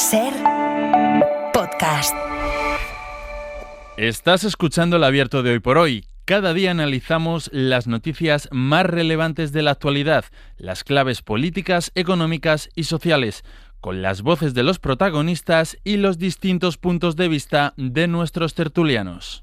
SER Podcast. Estás escuchando el Abierto de Hoy por Hoy. Cada día analizamos las noticias más relevantes de la actualidad, las claves políticas, económicas y sociales, con las voces de los protagonistas y los distintos puntos de vista de nuestros tertulianos.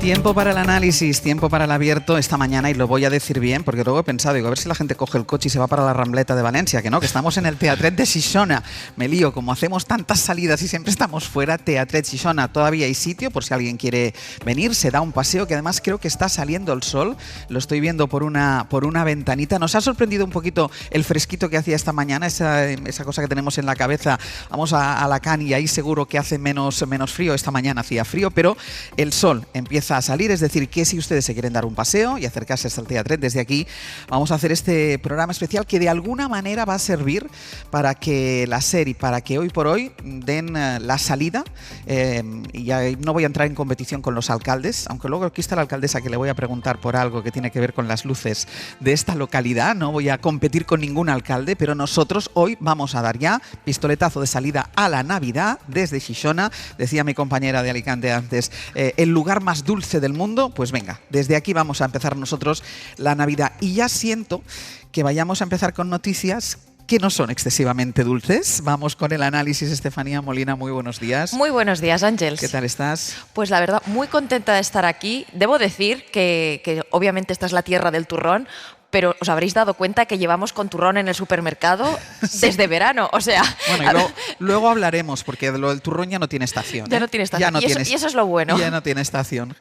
Tiempo para el análisis, tiempo para el abierto esta mañana, y lo voy a decir bien porque luego he pensado, a ver si la gente coge el coche y se va para la Rambleta de Valencia, que no, que estamos en el Teatret de Xixona. Me lío, como hacemos tantas salidas y siempre estamos fuera. Teatret Xixona, todavía hay sitio por si alguien quiere venir, se da un paseo, que además creo que está saliendo el sol, lo estoy viendo por una ventanita. Nos ha sorprendido un poquito el fresquito que hacía esta mañana, esa cosa que tenemos en la cabeza. Vamos a Alacant y ahí seguro que hace menos frío. Esta mañana hacía frío, pero el sol empieza a salir, es decir, que si ustedes se quieren dar un paseo y acercarse hasta el Teatret desde aquí, vamos a hacer este programa especial que de alguna manera va a servir para que la SER y para que Hoy por Hoy den la salida, y ya no voy a entrar en competición con los alcaldes, aunque luego aquí está la alcaldesa que le voy a preguntar por algo que tiene que ver con las luces de esta localidad. No voy a competir con ningún alcalde, pero nosotros hoy vamos a dar ya pistoletazo de salida a la Navidad desde Xixona. Decía mi compañera de Alicante antes, el lugar más dulce del mundo. Pues venga, desde aquí vamos a empezar nosotros la Navidad, y ya siento que vayamos a empezar con noticias que no son excesivamente dulces. Vamos con el análisis. Estefanía Molina, muy buenos días. Muy buenos días, Ángels. ¿Qué tal estás? Pues la verdad, muy contenta de estar aquí. Debo decir que obviamente esta es la tierra del turrón, pero os habréis dado cuenta que llevamos con turrón en el supermercado desde verano, o sea... Bueno, luego hablaremos, porque lo del turrón ya no tiene estación. Ya no tiene estación, y eso es lo bueno. Ya no tiene estación.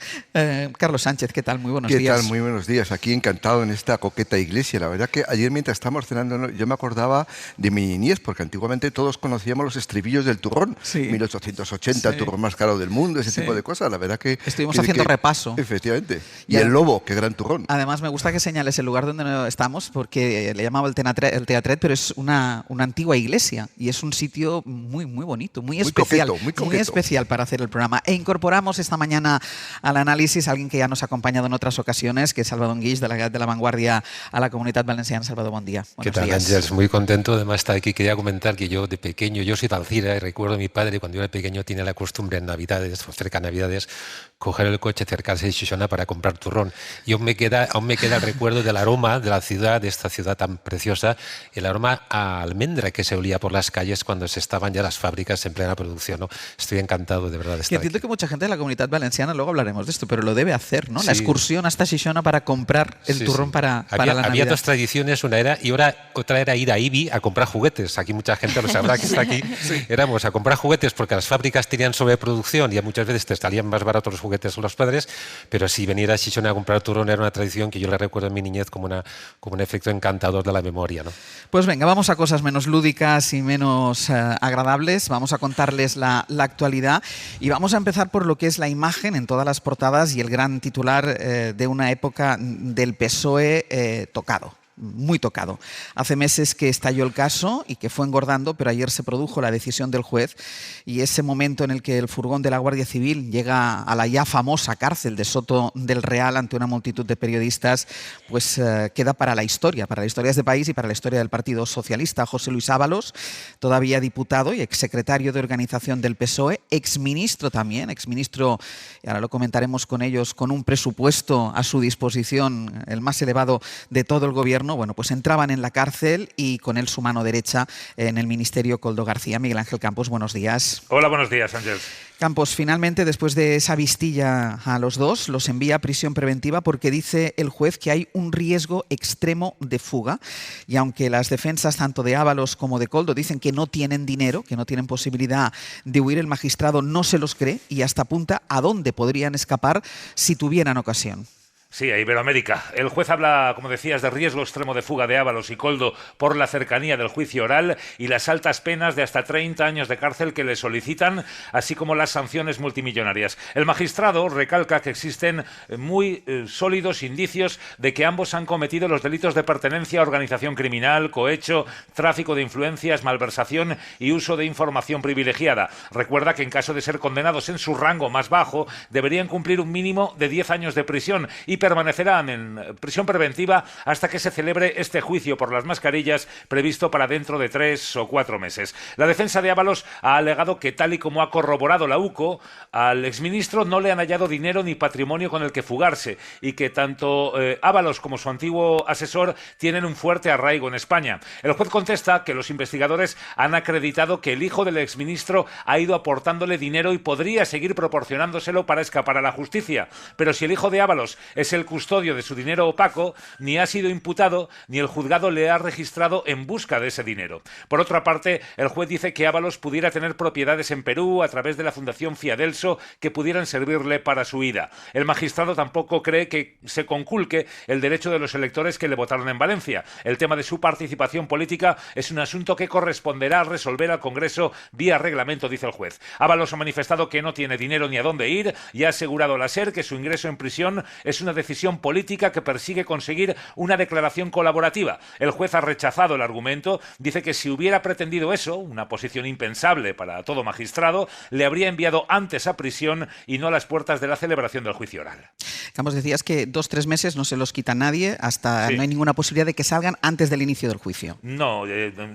Carlos Sánchez, ¿qué tal? Muy buenos días. ¿Qué tal? Muy buenos días. Aquí encantado en esta coqueta iglesia. La verdad que ayer mientras estábamos cenando yo me acordaba de mi niñez, porque antiguamente todos conocíamos los estribillos del turrón. Sí. 1880, el turrón más caro del mundo, ese tipo de cosas. La verdad que... Estuvimos haciendo repaso. Efectivamente. Y el lobo, qué gran turrón. Además, me gusta que señales el lugar donde estamos, porque le llamaba el Teatret, pero es una antigua iglesia y es un sitio muy bonito, muy especial, coqueto. Muy especial para hacer el programa. E incorporamos esta mañana al análisis a alguien que ya nos ha acompañado en otras ocasiones, que es Salvador Guix, delegat de La Vanguardia a la Comunitat Valenciana. Salvador, buen día. ¿Qué tal, Ángels? Muy contento además estar aquí. Quería comentar que yo de pequeño, yo soy de Alcira, y recuerdo a mi padre cuando yo era pequeño tenía la costumbre en Navidades, cerca de Navidades, coger el coche, acercarse a Xixona para comprar turrón. Y aún me queda el recuerdo del aroma de la ciudad, de esta ciudad tan preciosa, el aroma a almendra que se olía por las calles cuando se estaban ya las fábricas en plena producción, ¿no? Estoy encantado de verdad de estar que entiendo aquí. Que mucha gente de la Comunitat Valenciana, luego hablaremos de esto, pero lo debe hacer, ¿no? Sí. La excursión hasta Xixona para comprar el turrón para la Navidad. Había dos tradiciones, una era, y ahora otra era ir a Ibi a comprar juguetes. Aquí mucha gente lo sabrá que está aquí. Sí. Éramos a comprar juguetes porque las fábricas tenían sobreproducción y muchas veces te salían más baratos los juguetes a los padres, pero si venir a Xixona a comprar turrón era una tradición que yo le recuerdo en mi niñez como un efecto encantador de la memoria, ¿no? Pues venga, vamos a cosas menos lúdicas y menos agradables. Vamos a contarles la actualidad y vamos a empezar por lo que es la imagen en todas las portadas y el gran titular de una época del PSOE tocado. Muy tocado. Hace meses que estalló el caso y que fue engordando, pero ayer se produjo la decisión del juez y ese momento en el que el furgón de la Guardia Civil llega a la ya famosa cárcel de Soto del Real ante una multitud de periodistas, pues queda para la historia de este país y para la historia del Partido Socialista. José Luis Ábalos, todavía diputado y exsecretario de organización del PSOE, exministro también, exministro, y ahora lo comentaremos con ellos, con un presupuesto a su disposición, el más elevado de todo el gobierno. Bueno, pues entraban en la cárcel y con él su mano derecha en el Ministerio, Koldo García. Miguel Ángel Campos, buenos días. Hola, buenos días, Ángel. Campos, finalmente, después de esa vistilla a los dos, los envía a prisión preventiva porque dice el juez que hay un riesgo extremo de fuga. Y aunque las defensas tanto de Ábalos como de Koldo dicen que no tienen dinero, que no tienen posibilidad de huir, el magistrado no se los cree y hasta apunta a dónde podrían escapar si tuvieran ocasión. Sí, a Iberoamérica. El juez habla, como decías, de riesgo extremo de fuga de Ábalos y Koldo por la cercanía del juicio oral y las altas penas de hasta 30 años de cárcel que le solicitan, así como las sanciones multimillonarias. El magistrado recalca que existen muy sólidos indicios de que ambos han cometido los delitos de pertenencia a organización criminal, cohecho, tráfico de influencias, malversación y uso de información privilegiada. Recuerda que en caso de ser condenados en su rango más bajo, deberían cumplir un mínimo de 10 años de prisión y permanecerán en prisión preventiva hasta que se celebre este juicio por las mascarillas previsto para dentro de 3 o 4 meses. La defensa de Ábalos ha alegado que, tal y como ha corroborado la UCO, al exministro no le han hallado dinero ni patrimonio con el que fugarse y que tanto Ábalos como su antiguo asesor tienen un fuerte arraigo en España. El juez contesta que los investigadores han acreditado que el hijo del exministro ha ido aportándole dinero y podría seguir proporcionándoselo para escapar a la justicia. Pero si el hijo de Ábalos es el custodio de su dinero opaco, ni ha sido imputado ni el juzgado le ha registrado en busca de ese dinero. Por otra parte, el juez dice que Ábalos pudiera tener propiedades en Perú a través de la Fundación Fiadelso que pudieran servirle para su huida. El magistrado tampoco cree que se conculque el derecho de los electores que le votaron en Valencia. El tema de su participación política es un asunto que corresponderá resolver al Congreso vía reglamento, dice el juez. Ábalos ha manifestado que no tiene dinero ni a dónde ir y ha asegurado a la SER que su ingreso en prisión es una decisión política que persigue conseguir una declaración colaborativa. El juez ha rechazado el argumento, dice que si hubiera pretendido eso, una posición impensable para todo magistrado, le habría enviado antes a prisión y no a las puertas de la celebración del juicio oral. Campos, decías que 2-3 meses no se los quita nadie, hasta Sí. no hay ninguna posibilidad de que salgan antes del inicio del juicio. No,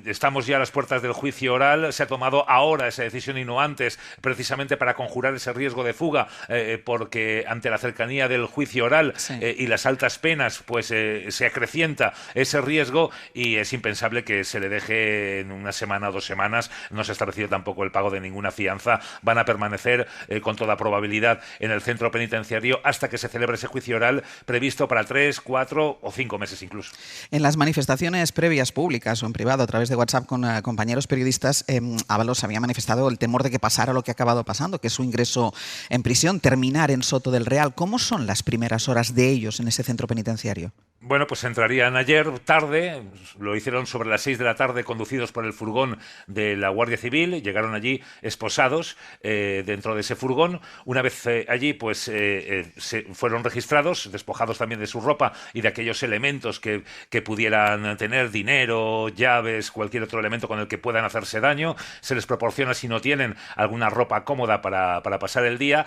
estamos ya a las puertas del juicio oral. Se ha tomado ahora esa decisión y no antes, precisamente para conjurar ese riesgo de fuga, porque ante la cercanía del juicio oral y las altas penas, pues se acrecienta ese riesgo y es impensable que se le deje en una semana o 2 semanas. No se ha establecido tampoco el pago de ninguna fianza. Van a permanecer con toda probabilidad en el centro penitenciario hasta que se celebre ese juicio oral previsto para 3, 4 o 5 meses incluso. En las manifestaciones previas públicas o en privado a través de WhatsApp con compañeros periodistas, Ábalos había manifestado el temor de que pasara lo que ha acabado pasando, que es su ingreso en prisión, terminar en Soto del Real. ¿Cómo son las primeras horas de ellos en ese centro penitenciario? Bueno, pues entrarían ayer tarde, lo hicieron sobre las 6 de la tarde conducidos por el furgón de la Guardia Civil, llegaron allí esposados dentro de ese furgón. Una vez allí, pues se fueron registrados, despojados también de su ropa y de aquellos elementos que pudieran tener, dinero, llaves, cualquier otro elemento con el que puedan hacerse daño. Se les proporciona, si no tienen, alguna ropa cómoda para pasar el día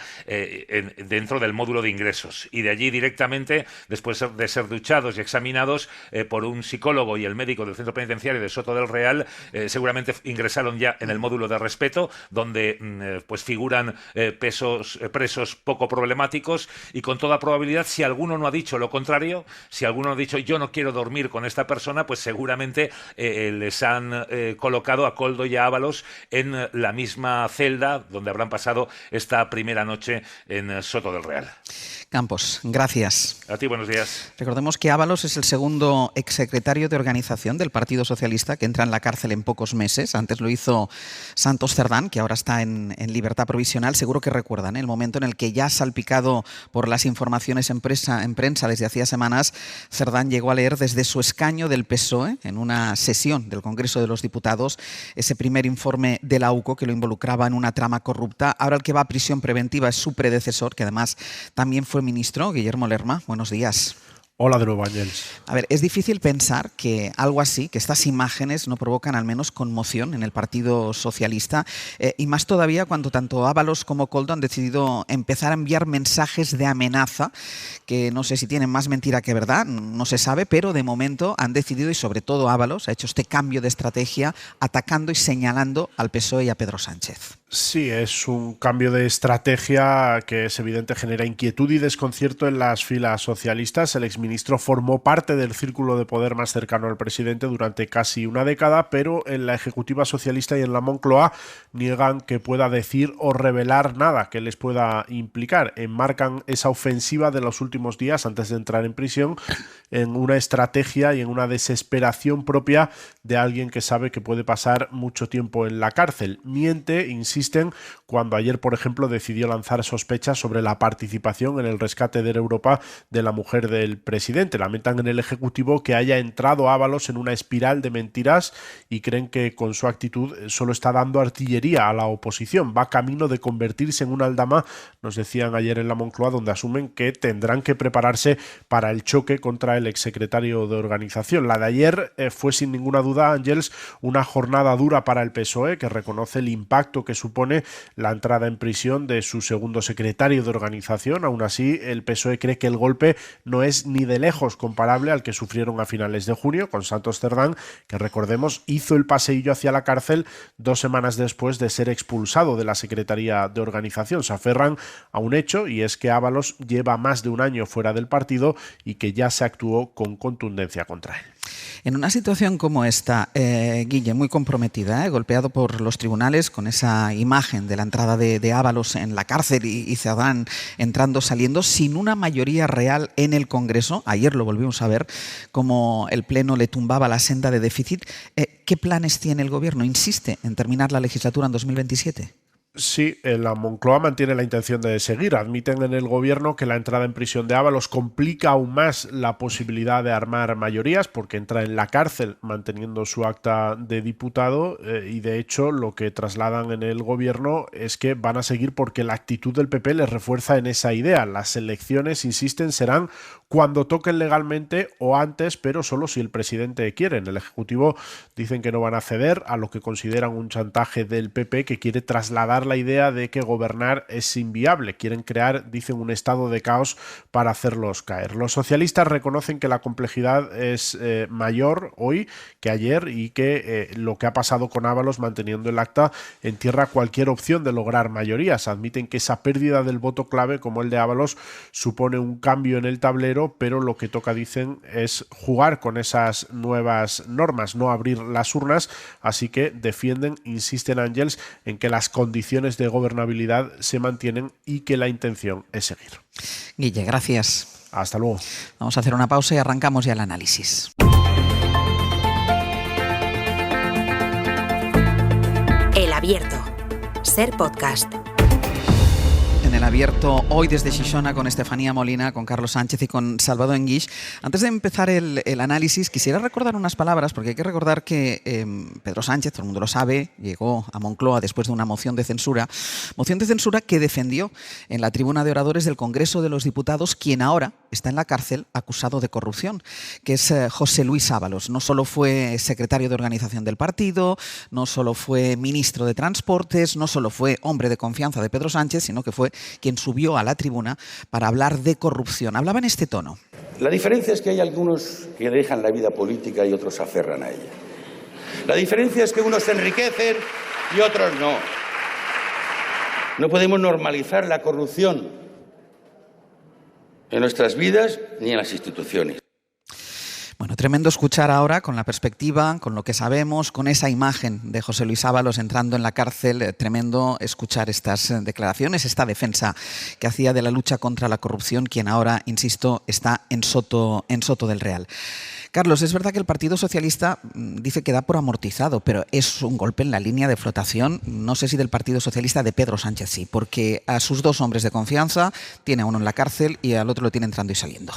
dentro del módulo de ingresos. Y de allí directamente, después de ser duchados y examinados por un psicólogo y el médico del centro penitenciario de Soto del Real, seguramente ingresaron ya en el módulo de respeto, donde pues figuran presos poco problemáticos y con toda probabilidad, si alguno no ha dicho lo contrario, si alguno ha dicho yo no quiero dormir con esta persona, pues seguramente les han colocado a Koldo y a Ábalos en la misma celda donde habrán pasado esta primera noche en Soto del Real. Campos, gracias. A ti, buenos días. Recordemos que Ábalos es el segundo exsecretario de organización del Partido Socialista que entra en la cárcel en pocos meses. Antes lo hizo Santos Cerdán, que ahora está en libertad provisional. Seguro que recuerdan el momento en el que, ya salpicado por las informaciones en prensa desde hacía semanas, Cerdán llegó a leer desde su escaño del PSOE, en una sesión del Congreso de los Diputados, ese primer informe de la UCO que lo involucraba en una trama corrupta. Ahora el que va a prisión preventiva es su predecesor, que además también fue ministro, Guillermo Lerma. Buenos días. Hola de nuevo, Ángels. A ver, es difícil pensar que algo así, que estas imágenes no provocan al menos conmoción en el Partido Socialista, y más todavía cuando tanto Ábalos como Koldo han decidido empezar a enviar mensajes de amenaza, que no sé si tienen más mentira que verdad, no se sabe, pero de momento han decidido, y sobre todo Ábalos, ha hecho este cambio de estrategia atacando y señalando al PSOE y a Pedro Sánchez. Sí, es un cambio de estrategia que es evidente genera inquietud y desconcierto en las filas socialistas. El exministro formó parte del círculo de poder más cercano al presidente durante casi una década, pero en la ejecutiva socialista y en la Moncloa niegan que pueda decir o revelar nada que les pueda implicar. Enmarcan esa ofensiva de los últimos días antes de entrar en prisión en una estrategia y en una desesperación propia de alguien que sabe que puede pasar mucho tiempo en la cárcel. Miente, insisten, cuando ayer, por ejemplo, decidió lanzar sospechas sobre la participación en el rescate de Europa de la mujer del presidente. Lamentan en el Ejecutivo que haya entrado Ábalos en una espiral de mentiras y creen que con su actitud solo está dando artillería a la oposición. Va camino de convertirse en una aldama, nos decían ayer en la Moncloa, donde asumen que tendrán que prepararse para el choque contra el exsecretario de Organización. La de ayer fue sin ninguna duda, Ángels, una jornada dura para el PSOE, que reconoce el impacto que supone supone la entrada en prisión de su segundo secretario de organización. Aún así, el PSOE cree que el golpe no es ni de lejos comparable al que sufrieron a finales de junio con Santos Cerdán, que recordemos hizo el paseillo hacia la cárcel 2 semanas después de ser expulsado de la Secretaría de Organización. Se aferran a un hecho, y es que Ábalos lleva más de un año fuera del partido y que ya se actuó con contundencia contra él. En una situación como esta, Guille, muy comprometida, golpeado por los tribunales con esa imagen de la entrada de Ábalos en la cárcel y Cerdán entrando, saliendo, sin una mayoría real en el Congreso. Ayer lo volvimos a ver, como el Pleno le tumbaba la senda de déficit. ¿Qué planes tiene el Gobierno? ¿Insiste en terminar la legislatura en 2027? Sí, la Moncloa mantiene la intención de seguir. Admiten en el Gobierno que la entrada en prisión de Ábalos complica aún más la posibilidad de armar mayorías, porque entra en la cárcel manteniendo su acta de diputado, y de hecho lo que trasladan en el Gobierno es que van a seguir porque la actitud del PP les refuerza en esa idea. Las elecciones, insisten, serán cuando toquen legalmente o antes, pero solo si el presidente quiere. En el Ejecutivo dicen que no van a ceder a lo que consideran un chantaje del PP, que quiere trasladar la idea de que gobernar es inviable. Quieren crear, dicen, un estado de caos para hacerlos caer. Los socialistas reconocen que la complejidad es mayor hoy que ayer y que lo que ha pasado con Ábalos manteniendo el acta entierra cualquier opción de lograr mayorías. Admiten que esa pérdida del voto clave como el de Ábalos supone un cambio en el tablero, pero lo que toca, dicen, es jugar con esas nuevas normas, no abrir las urnas. Así que defienden, insisten Ángels, en que las condiciones de gobernabilidad se mantienen y que la intención es seguir. Guille, gracias. Hasta luego. Vamos a hacer una pausa y arrancamos ya el análisis. El Abierto. Ser podcast. En el Abierto, hoy desde Xixona, con Estefanía Molina, con Carlos Sánchez y con Salvador Enguix. Antes de empezar el análisis, quisiera recordar unas palabras, porque hay que recordar que Pedro Sánchez, todo el mundo lo sabe, llegó a Moncloa después de una moción de censura que defendió en la tribuna de oradores del Congreso de los Diputados quien ahora está en la cárcel acusado de corrupción, que es José Luis Ábalos. No solo fue secretario de organización del partido, no solo fue ministro de Transportes, no solo fue hombre de confianza de Pedro Sánchez, sino que fue quien subió a la tribuna para hablar de corrupción. Hablaba en este tono. La diferencia es que hay algunos que dejan la vida política y otros se aferran a ella. La diferencia es que unos se enriquecen y otros no. No podemos normalizar la corrupción en nuestras vidas ni en las instituciones. Bueno, tremendo escuchar ahora, con la perspectiva, con lo que sabemos, con esa imagen de José Luis Ábalos entrando en la cárcel. Tremendo escuchar estas declaraciones, esta defensa que hacía de la lucha contra la corrupción, quien ahora, insisto, está en Soto del Real. Carlos, es verdad que el Partido Socialista dice que da por amortizado, pero es un golpe en la línea de flotación, no sé si del Partido Socialista, de Pedro Sánchez sí, porque a sus dos hombres de confianza tiene a uno en la cárcel y al otro lo tiene entrando y saliendo.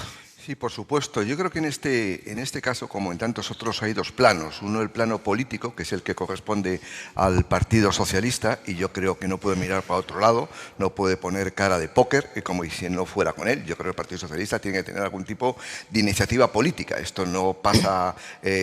Sí, por supuesto. Yo creo que en este caso, como en tantos otros, hay dos planos. Uno, el plano político, que es el que corresponde al Partido Socialista, y yo creo que no puede mirar para otro lado, no puede poner cara de póker, como si no fuera con él. Yo creo que el Partido Socialista tiene que tener algún tipo de iniciativa política. Esto no pasa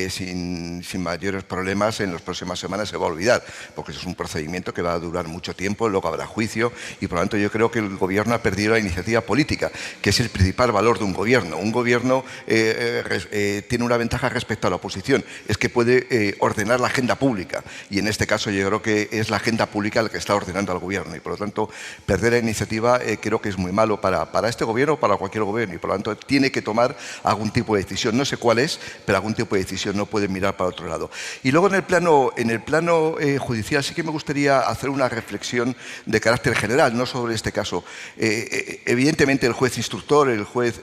sin mayores problemas, en las próximas semanas se va a olvidar, porque eso es un procedimiento que va a durar mucho tiempo, luego habrá juicio, y por lo tanto yo creo que el Gobierno ha perdido la iniciativa política, que es el principal valor de un gobierno. Un gobierno tiene una ventaja respecto a la oposición, es que puede ordenar la agenda pública, y en este caso yo creo que es la agenda pública la que está ordenando al gobierno, y por lo tanto perder la iniciativa creo que es muy malo para este gobierno o para cualquier gobierno, y por lo tanto tiene que tomar algún tipo de decisión. No sé cuál es, pero algún tipo de decisión, no puede mirar para otro lado. Y luego en el plano judicial sí que me gustaría hacer una reflexión de carácter general, no sobre este caso. Evidentemente el juez instructor, el juez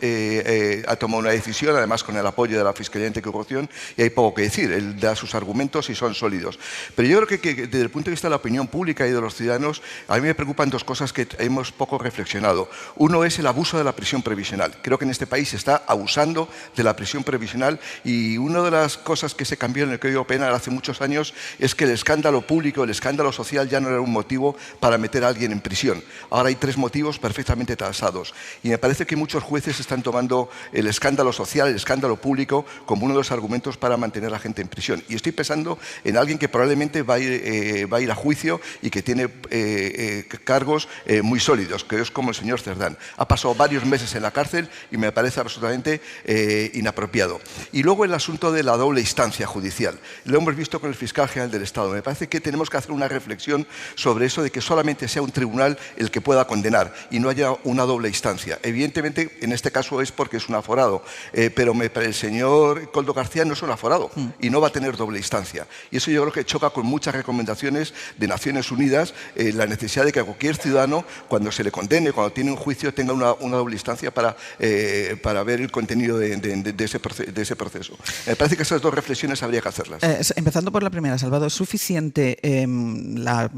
ha tomado una decisión, además con el apoyo de la Fiscalía Anticorrupción, y hay poco que decir. Él da sus argumentos y son sólidos. Pero yo creo que desde el punto de vista de la opinión pública y de los ciudadanos, a mí me preocupan dos cosas que hemos poco reflexionado. Uno es el abuso de la prisión previsional. Creo que en este país se está abusando de la prisión previsional, y una de las cosas que se cambió en el Código Penal hace muchos años es que el escándalo público, el escándalo social ya no era un motivo para meter a alguien en prisión. Ahora hay 3 motivos perfectamente tasados. Y me parece que muchos jueces están tomando el escándalo social, el escándalo público, como uno de los argumentos para mantener a la gente en prisión. Y estoy pensando en alguien que probablemente va a ir a juicio y que tiene cargos muy sólidos, que es como el señor Cerdán. Ha pasado varios meses en la cárcel y me parece absolutamente inapropiado. Y luego el asunto de la doble instancia judicial. Lo hemos visto con el fiscal general del Estado. Me parece que tenemos que hacer una reflexión sobre eso de que solamente sea un tribunal el que pueda condenar y no haya una doble instancia. Evidentemente, en este caso es porque es un aforado, pero el señor Koldo García no es un aforado y no va a tener doble instancia. Y eso yo creo que choca con muchas recomendaciones de Naciones Unidas, la necesidad de que cualquier ciudadano, cuando se le condene, cuando tiene un juicio, tenga una doble instancia para ver el contenido de ese proceso. Me parece que esas dos reflexiones habría que hacerlas. Empezando por la primera, Salvador, ¿es suficiente la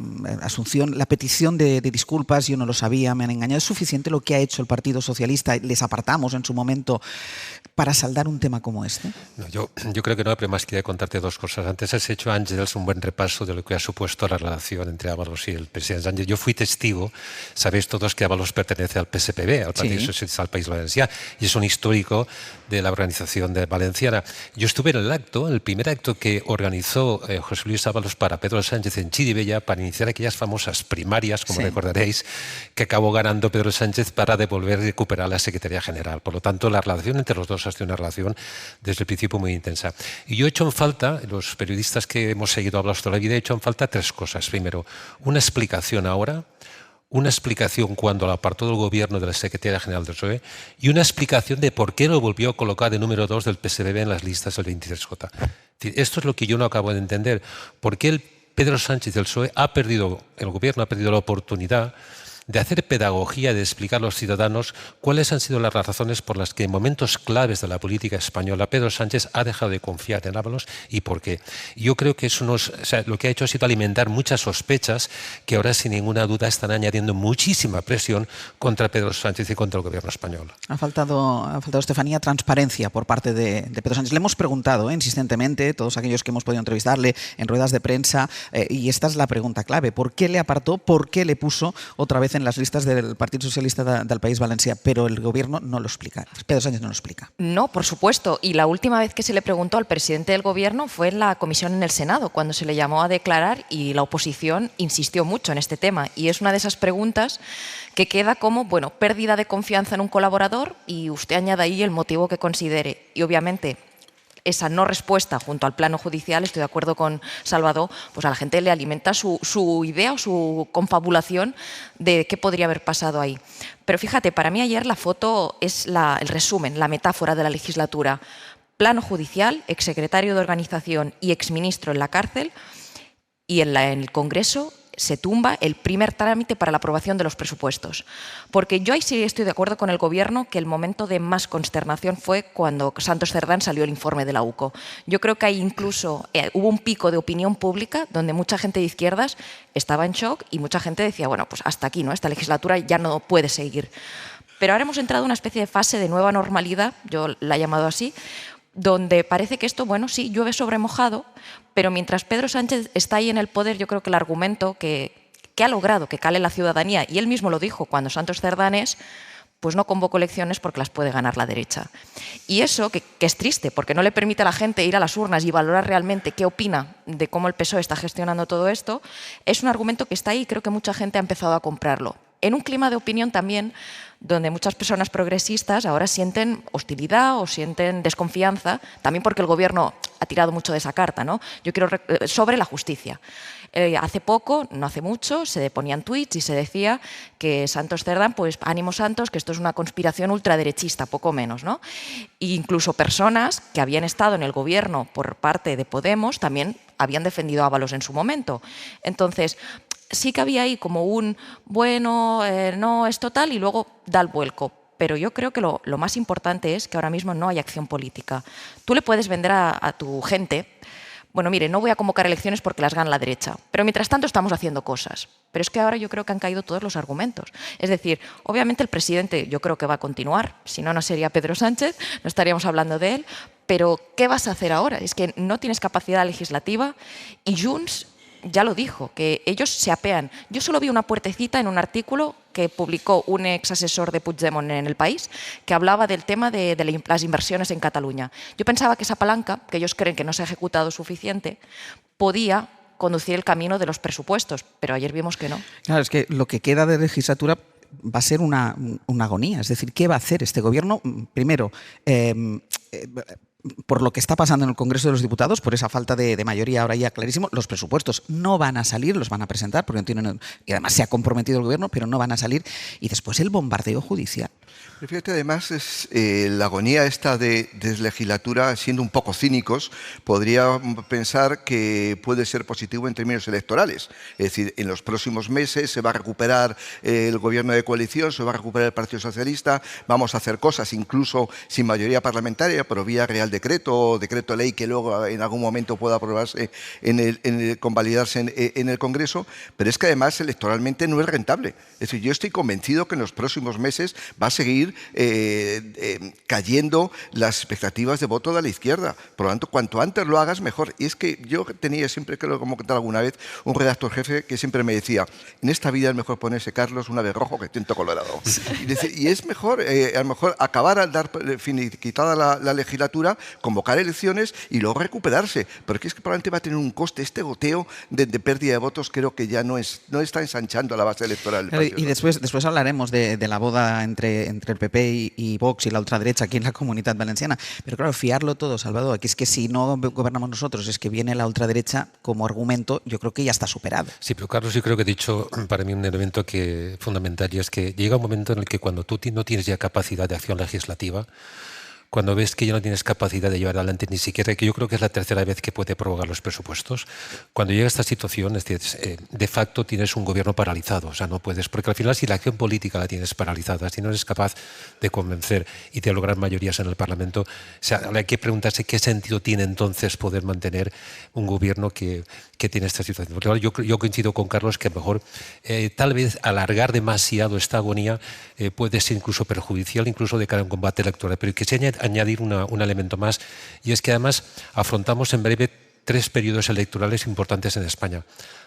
asunción, la petición de disculpas? Yo no lo sabía, me han engañado. ¿Es suficiente lo que ha hecho el Partido Socialista? Les apartamos en su momento para saldar un tema como este. No, yo creo que no, pero más quería contarte dos cosas. Antes has hecho, Àngels, un buen repaso de lo que ha supuesto la relación entre Ábalos y el presidente Sánchez. Yo fui testigo, sabéis todos que Ábalos pertenece al PSPB, al Partido Socialista del País Valencià, y es un histórico de la organización valenciana. Yo estuve en el primer acto que organizó José Luis Ábalos para Pedro Sánchez en Chirivella para iniciar aquellas famosas primarias, como recordaréis, que acabó ganando Pedro Sánchez para devolver y recuperar la Secretaría General. Por lo tanto, la relación entre los dos ha sido una relación desde el principio muy intensa. Y yo he hecho en falta, los periodistas que hemos seguido Ábalos toda la vida, he hecho en falta tres cosas. Primero, una explicación ahora, una explicación cuando lo apartó del gobierno de la Secretaría General del PSOE y una explicación de por qué lo volvió a colocar de número 2 del PSDB en las listas del 23J. Esto es lo que yo no acabo de entender. ¿Por qué Pedro Sánchez del PSOE el gobierno ha perdido la oportunidad de hacer pedagogía, de explicar a los ciudadanos cuáles han sido las razones por las que en momentos claves de la política española Pedro Sánchez ha dejado de confiar en Ábalos y por qué? Yo creo que lo que ha hecho ha sido alimentar muchas sospechas que ahora sin ninguna duda están añadiendo muchísima presión contra Pedro Sánchez y contra el gobierno español. Ha faltado, Estefanía, transparencia por parte de Pedro Sánchez. Le hemos preguntado insistentemente, todos aquellos que hemos podido entrevistarle en ruedas de prensa, y esta es la pregunta clave: ¿por qué le apartó? ¿Por qué le puso otra vez en las listas del Partido Socialista del País Valencià? Pero el gobierno no lo explica. Pedro Sánchez no lo explica. No, por supuesto. Y la última vez que se le preguntó al presidente del gobierno fue en la comisión en el Senado, cuando se le llamó a declarar y la oposición insistió mucho en este tema. Y es una de esas preguntas que queda como, pérdida de confianza en un colaborador y usted añade ahí el motivo que considere. Y obviamente esa no respuesta junto al plano judicial, estoy de acuerdo con Salvador, pues a la gente le alimenta su idea o su confabulación de qué podría haber pasado ahí. Pero fíjate, para mí ayer la foto es el resumen, la metáfora de la legislatura. Plano judicial, exsecretario de organización y exministro en la cárcel, y en el Congreso se tumba el primer trámite para la aprobación de los presupuestos. Porque yo ahí sí estoy de acuerdo con el Gobierno que el momento de más consternación fue cuando Santos Cerdán salió el informe de la UCO. Yo creo que ahí incluso hubo un pico de opinión pública donde mucha gente de izquierdas estaba en shock y mucha gente decía, pues hasta aquí, ¿no? Esta legislatura ya no puede seguir. Pero ahora hemos entrado en una especie de fase de nueva normalidad, yo la he llamado así, donde parece que esto, sí, llueve sobre mojado, pero mientras Pedro Sánchez está ahí en el poder, yo creo que el argumento que ha logrado que cale la ciudadanía, y él mismo lo dijo cuando Santos Cerdán pues no convocó elecciones porque las puede ganar la derecha. Y eso, que es triste, porque no le permite a la gente ir a las urnas y valorar realmente qué opina de cómo el PSOE está gestionando todo esto, es un argumento que está ahí y creo que mucha gente ha empezado a comprarlo. En un clima de opinión también donde muchas personas progresistas ahora sienten hostilidad o sienten desconfianza, también porque el Gobierno ha tirado mucho de esa carta, ¿no? Yo quiero sobre la justicia. Hace poco, no hace mucho, se ponían tweets y se decía que Santos Cerdán, pues ánimo Santos, que esto es una conspiración ultraderechista, poco menos, ¿no? E incluso personas que habían estado en el Gobierno por parte de Podemos también habían defendido a Ábalos en su momento. Entonces, sí que había ahí como un, no es total y luego da el vuelco. Pero yo creo que lo más importante es que ahora mismo no hay acción política. Tú le puedes vender a tu gente, mire, no voy a convocar elecciones porque las gana la derecha, pero mientras tanto estamos haciendo cosas. Pero es que ahora yo creo que han caído todos los argumentos. Es decir, obviamente el presidente yo creo que va a continuar, si no, no sería Pedro Sánchez, no estaríamos hablando de él, pero ¿qué vas a hacer ahora? Es que no tienes capacidad legislativa y Junts ya lo dijo, que ellos se apean. Yo solo vi una puertecita en un artículo que publicó un ex asesor de Puigdemont en El País, que hablaba del tema de las inversiones en Cataluña. Yo pensaba que esa palanca, que ellos creen que no se ha ejecutado suficiente, podía conducir el camino de los presupuestos, pero ayer vimos que no. Claro, es que lo que queda de legislatura va a ser una agonía. Es decir, ¿qué va a hacer este gobierno? Primero, por lo que está pasando en el Congreso de los Diputados, por esa falta de mayoría ahora ya clarísimo, los presupuestos no van a salir, los van a presentar, porque no tienen, y además se ha comprometido el gobierno, pero no van a salir. Y después el bombardeo judicial. Pero fíjate, además, es la agonía esta de legislatura, siendo un poco cínicos, podría pensar que puede ser positivo en términos electorales. Es decir, en los próximos meses se va a recuperar el gobierno de coalición, se va a recuperar el Partido Socialista, vamos a hacer cosas incluso sin mayoría parlamentaria, pero vía Real Decreto o decreto ley que luego en algún momento pueda aprobarse, convalidarse en el Congreso, pero es que además electoralmente no es rentable. Es decir, yo estoy convencido que en los próximos meses va a seguir cayendo las expectativas de voto de la izquierda. Por lo tanto, cuanto antes lo hagas, mejor. Y es que yo tenía siempre, creo que como contar alguna vez, un redactor jefe que siempre me decía: en esta vida es mejor ponerse, Carlos, una vez rojo que tinto colorado. Y es mejor, a lo mejor, acabar al dar finiquitada la legislatura, convocar elecciones y luego recuperarse. Porque es que probablemente va a tener un coste. Este goteo de pérdida de votos creo que ya no está ensanchando la base electoral. Y después hablaremos de la boda entre el PP y Vox y la ultraderecha aquí en la Comunitat Valenciana. Pero claro, fiarlo todo, Salvador, aquí es que si no gobernamos nosotros, es que viene la ultraderecha como argumento, yo creo que ya está superado. Sí, pero Carlos, yo creo que he dicho para mí un elemento fundamental, y es que llega un momento en el que cuando tú no tienes ya capacidad de acción legislativa, cuando ves que ya no tienes capacidad de llevar adelante ni siquiera, que yo creo que es la tercera vez que puede prorrogar los presupuestos, cuando llega esta situación, es decir, de facto tienes un gobierno paralizado, o sea, no puedes, porque al final si la acción política la tienes paralizada, si no eres capaz de convencer y de lograr mayorías en el Parlamento, o sea, hay que preguntarse qué sentido tiene entonces poder mantener un gobierno que tiene esta situación. Porque yo coincido con Carlos que a lo mejor tal vez alargar demasiado esta agonía puede ser incluso perjudicial, incluso de cara a un combate electoral, pero que se añadir un elemento más, y es que además afrontamos en breve 3 periodos electorales importantes en España,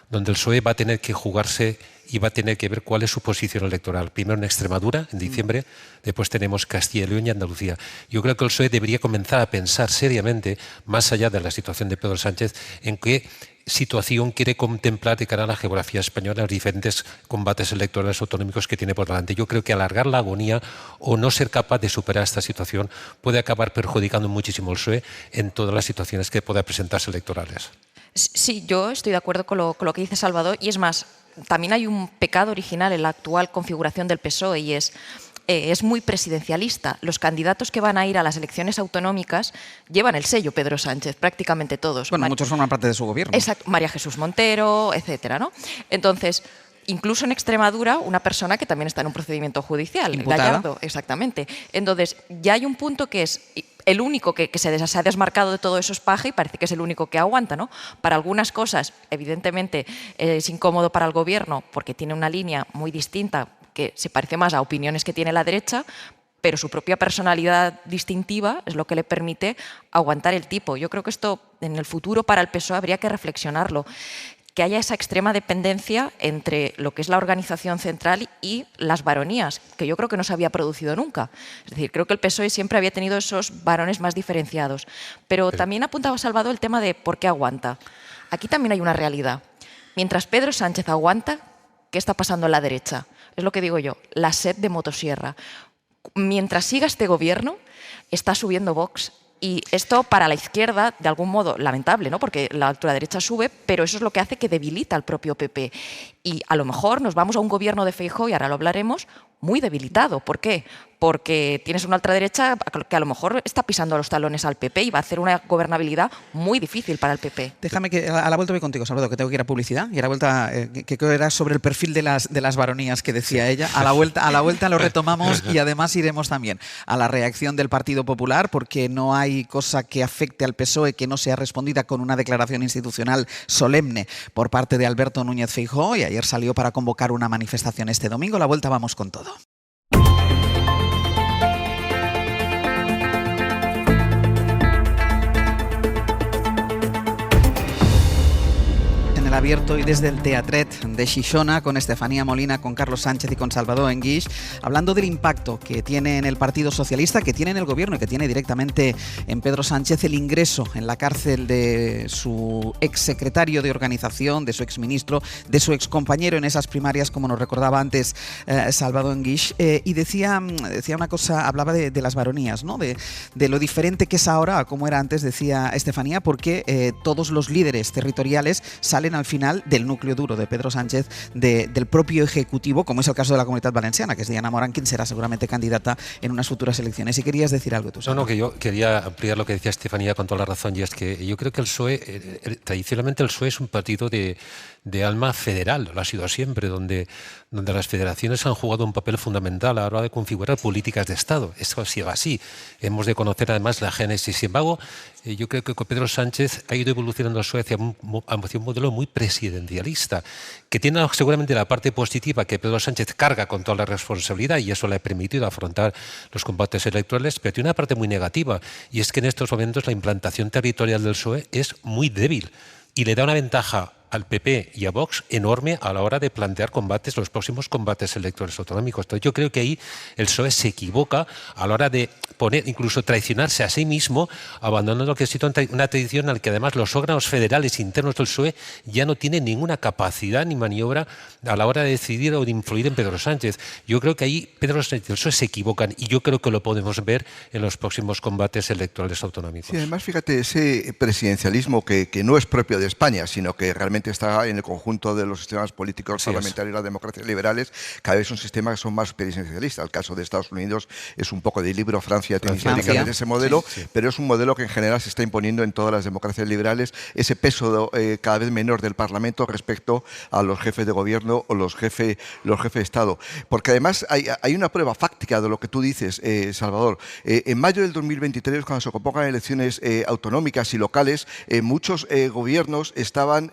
donde el PSOE va a tener que jugarse y va a tener que ver cuál es su posición electoral. Primero en Extremadura, en diciembre, después tenemos Castilla y León y Andalucía. Yo creo que el PSOE debería comenzar a pensar seriamente, más allá de la situación de Pedro Sánchez, en qué situación quiere contemplar de cara a la geografía española, los diferentes combates electorales autonómicos que tiene por delante. Yo creo que alargar la agonía o no ser capaz de superar esta situación puede acabar perjudicando muchísimo al PSOE en todas las situaciones que pueda presentarse electorales. Sí, yo estoy de acuerdo con lo que dice Salvador, y es más, también hay un pecado original en la actual configuración del PSOE, y es muy presidencialista. Los candidatos que van a ir a las elecciones autonómicas llevan el sello Pedro Sánchez, prácticamente todos. Bueno, muchos forman parte de su gobierno. Exacto, María Jesús Montero, etcétera, ¿no? Entonces, incluso en Extremadura, una persona que también está en un procedimiento judicial, imputada. Gallardo, exactamente. Entonces, ya hay un punto que es el único que se ha desmarcado de todo eso es Paje, y parece que es el único que aguanta, ¿no? Para algunas cosas, evidentemente, es incómodo para el gobierno porque tiene una línea muy distinta que se parece más a opiniones que tiene la derecha, pero su propia personalidad distintiva es lo que le permite aguantar el tipo. Yo creo que esto en el futuro para el PSOE habría que reflexionarlo, que haya esa extrema dependencia entre lo que es la organización central y las varonías, que yo creo que no se había producido nunca. Es decir, creo que el PSOE siempre había tenido esos varones más diferenciados. Pero también apuntaba Salvador el tema de por qué aguanta. Aquí también hay una realidad. Mientras Pedro Sánchez aguanta, ¿qué está pasando en la derecha? Es lo que digo yo, la sed de motosierra. Mientras siga este gobierno, está subiendo Vox. Y esto para la izquierda, de algún modo, lamentable, ¿no? Porque la ultraderecha sube, pero eso es lo que hace que debilita al propio PP. Y a lo mejor nos vamos a un gobierno de Feijóo, y ahora lo hablaremos, muy debilitado. ¿Por qué? Porque tienes una ultraderecha que a lo mejor está pisando los talones al PP y va a hacer una gobernabilidad muy difícil para el PP. Déjame que a la vuelta voy contigo, Salvador, que tengo que ir a publicidad. Y a la vuelta, que era sobre el perfil de las varonías que decía ella. A la vuelta lo retomamos y además iremos también a la reacción del Partido Popular, porque no hay cosa que afecte al PSOE que no sea respondida con una declaración institucional solemne por parte de Alberto Núñez Feijóo, y ayer salió para convocar una manifestación este domingo. A la vuelta vamos con todo. Abierto y desde el Teatret de Xixona con Estefanía Molina, con Carlos Sánchez y con Salvador Enguix, hablando del impacto que tiene en el Partido Socialista, que tiene en el Gobierno y que tiene directamente en Pedro Sánchez el ingreso en la cárcel de su exsecretario de organización, de su exministro, de su excompañero en esas primarias, como nos recordaba antes Salvador Enguix, y decía una cosa, hablaba de las baronías, ¿no? De lo diferente que es ahora a cómo era antes, decía Estefanía, porque todos los líderes territoriales salen al final del núcleo duro de Pedro Sánchez, del propio Ejecutivo, como es el caso de la Comunitat Valenciana, que es Diana Morán, quien será seguramente candidata en unas futuras elecciones. ¿Y querías decir algo tú? No, que yo quería ampliar lo que decía Estefanía con toda la razón, y es que yo creo que el PSOE, tradicionalmente el PSOE es un partido de alma federal, lo ha sido siempre, donde las federaciones han jugado un papel fundamental a la hora de configurar políticas de Estado. Esto ha sido así. Hemos de conocer además la génesis. Sin embargo, yo creo que con Pedro Sánchez ha ido evolucionando el PSOE hacia un modelo muy presidencialista, que tiene seguramente la parte positiva, que Pedro Sánchez carga con toda la responsabilidad y eso le ha permitido afrontar los combates electorales, pero tiene una parte muy negativa, y es que en estos momentos la implantación territorial del PSOE es muy débil y le da una ventaja al PP y a Vox enorme a la hora de plantear los próximos combates electorales autonómicos. Entonces yo creo que ahí el PSOE se equivoca a la hora de incluso traicionarse a sí mismo, abandonando lo que ha sido una tradición al que además los órganos federales internos del PSOE ya no tienen ninguna capacidad ni maniobra a la hora de decidir o de influir en Pedro Sánchez. Yo creo que ahí Pedro Sánchez y el PSOE se equivocan, y yo creo que lo podemos ver en los próximos combates electorales autonómicos. Sí, además, fíjate, ese presidencialismo que no es propio de España, sino que realmente está en el conjunto de los sistemas políticos parlamentarios y las democracias liberales, cada vez son sistemas que son más presidencialistas. El caso de Estados Unidos es un poco de libro, Francia tiene históricamente ese modelo, pero es un modelo que en general se está imponiendo en todas las democracias liberales, ese peso cada vez menor del Parlamento respecto a los jefes de gobierno o los jefes de Estado. Porque además hay una prueba fáctica de lo que tú dices, Salvador. En mayo del 2023, cuando se convocan elecciones autonómicas y locales, muchos gobiernos estaban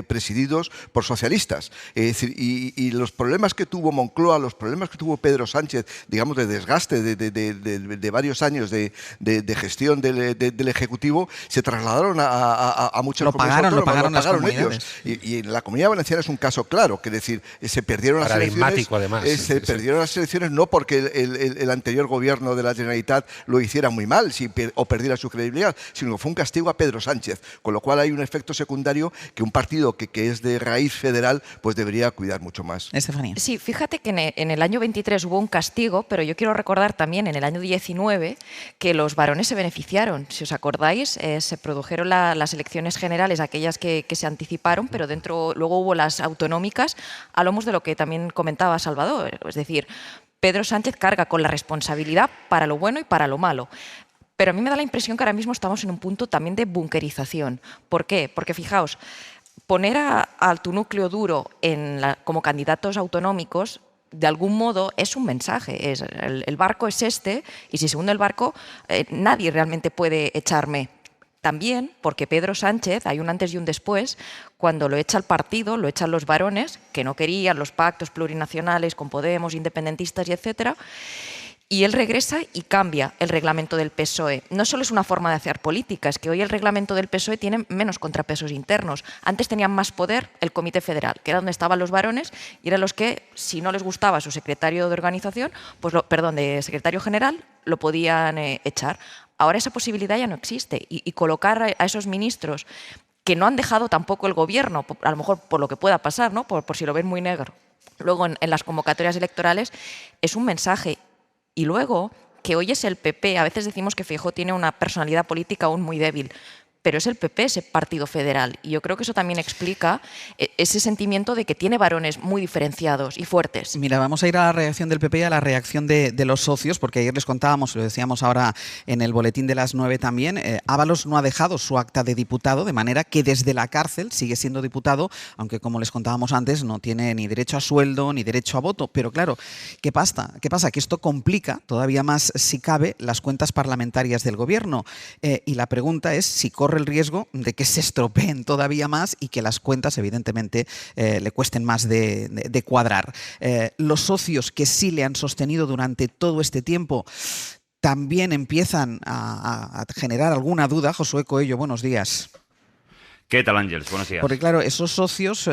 presididos por socialistas. Es decir, y los problemas que tuvo Moncloa, los problemas que tuvo Pedro Sánchez, digamos, de desgaste de varios años de gestión del Ejecutivo, se trasladaron a muchos comunidades. Lo pagaron las comunidades. Ellos. Y en la Comunidad Valenciana es un caso claro, que decir, se perdieron las elecciones. Además, perdieron las elecciones no porque el anterior gobierno de la Generalitat lo hiciera muy mal o perdiera su credibilidad, sino que fue un castigo a Pedro Sánchez, con lo cual hay un efecto secundario que un partido que es de raíz federal pues debería cuidar mucho más. Estefanía. Sí, fíjate que en el año 23 hubo un castigo, pero yo quiero recordar también en el año 19 que los varones se beneficiaron. Si os acordáis, se produjeron las elecciones generales, aquellas que se anticiparon, pero luego hubo las autonómicas, a lomos de lo que también comentaba Salvador. Es decir, Pedro Sánchez carga con la responsabilidad para lo bueno y para lo malo. Pero a mí me da la impresión que ahora mismo estamos en un punto también de bunkerización. ¿Por qué? Porque fijaos, poner a tu núcleo duro como candidatos autonómicos, de algún modo es un mensaje. El barco es este, y si se hunde el barco, nadie realmente puede echarme. También porque Pedro Sánchez, hay un antes y un después, cuando lo echa el partido, lo echan los varones, que no querían los pactos plurinacionales con Podemos, independentistas y etcétera, y él regresa y cambia el reglamento del PSOE. No solo es una forma de hacer política, es que hoy el reglamento del PSOE tiene menos contrapesos internos. Antes tenían más poder el Comité Federal, que era donde estaban los varones, y eran los que, si no les gustaba su secretario de organización, de secretario general, lo podían echar. Ahora esa posibilidad ya no existe, y colocar a esos ministros que no han dejado tampoco el gobierno, a lo mejor por lo que pueda pasar, ¿no? por si lo ven muy negro, luego en las convocatorias electorales, es un mensaje. Y luego, que hoy es el PP, a veces decimos que Feijóo tiene una personalidad política aún muy débil, pero es el PP, ese partido federal. Y yo creo que eso también explica ese sentimiento de que tiene varones muy diferenciados y fuertes. Mira, vamos a ir a la reacción del PP y a la reacción de los socios, porque ayer les contábamos, lo decíamos ahora en el boletín de las 9 también, Ábalos no ha dejado su acta de diputado, de manera que desde la cárcel sigue siendo diputado, aunque como les contábamos antes, no tiene ni derecho a sueldo ni derecho a voto. Pero claro, ¿qué pasa? Que esto complica todavía más, si cabe, las cuentas parlamentarias del gobierno. Y la pregunta es si corre el riesgo de que se estropeen todavía más y que las cuentas, evidentemente, le cuesten más de cuadrar. Los socios que sí le han sostenido durante todo este tiempo también empiezan a generar alguna duda. Josué Coello, buenos días. ¿Qué tal, Ángeles? Buenos días. Porque claro, esos socios,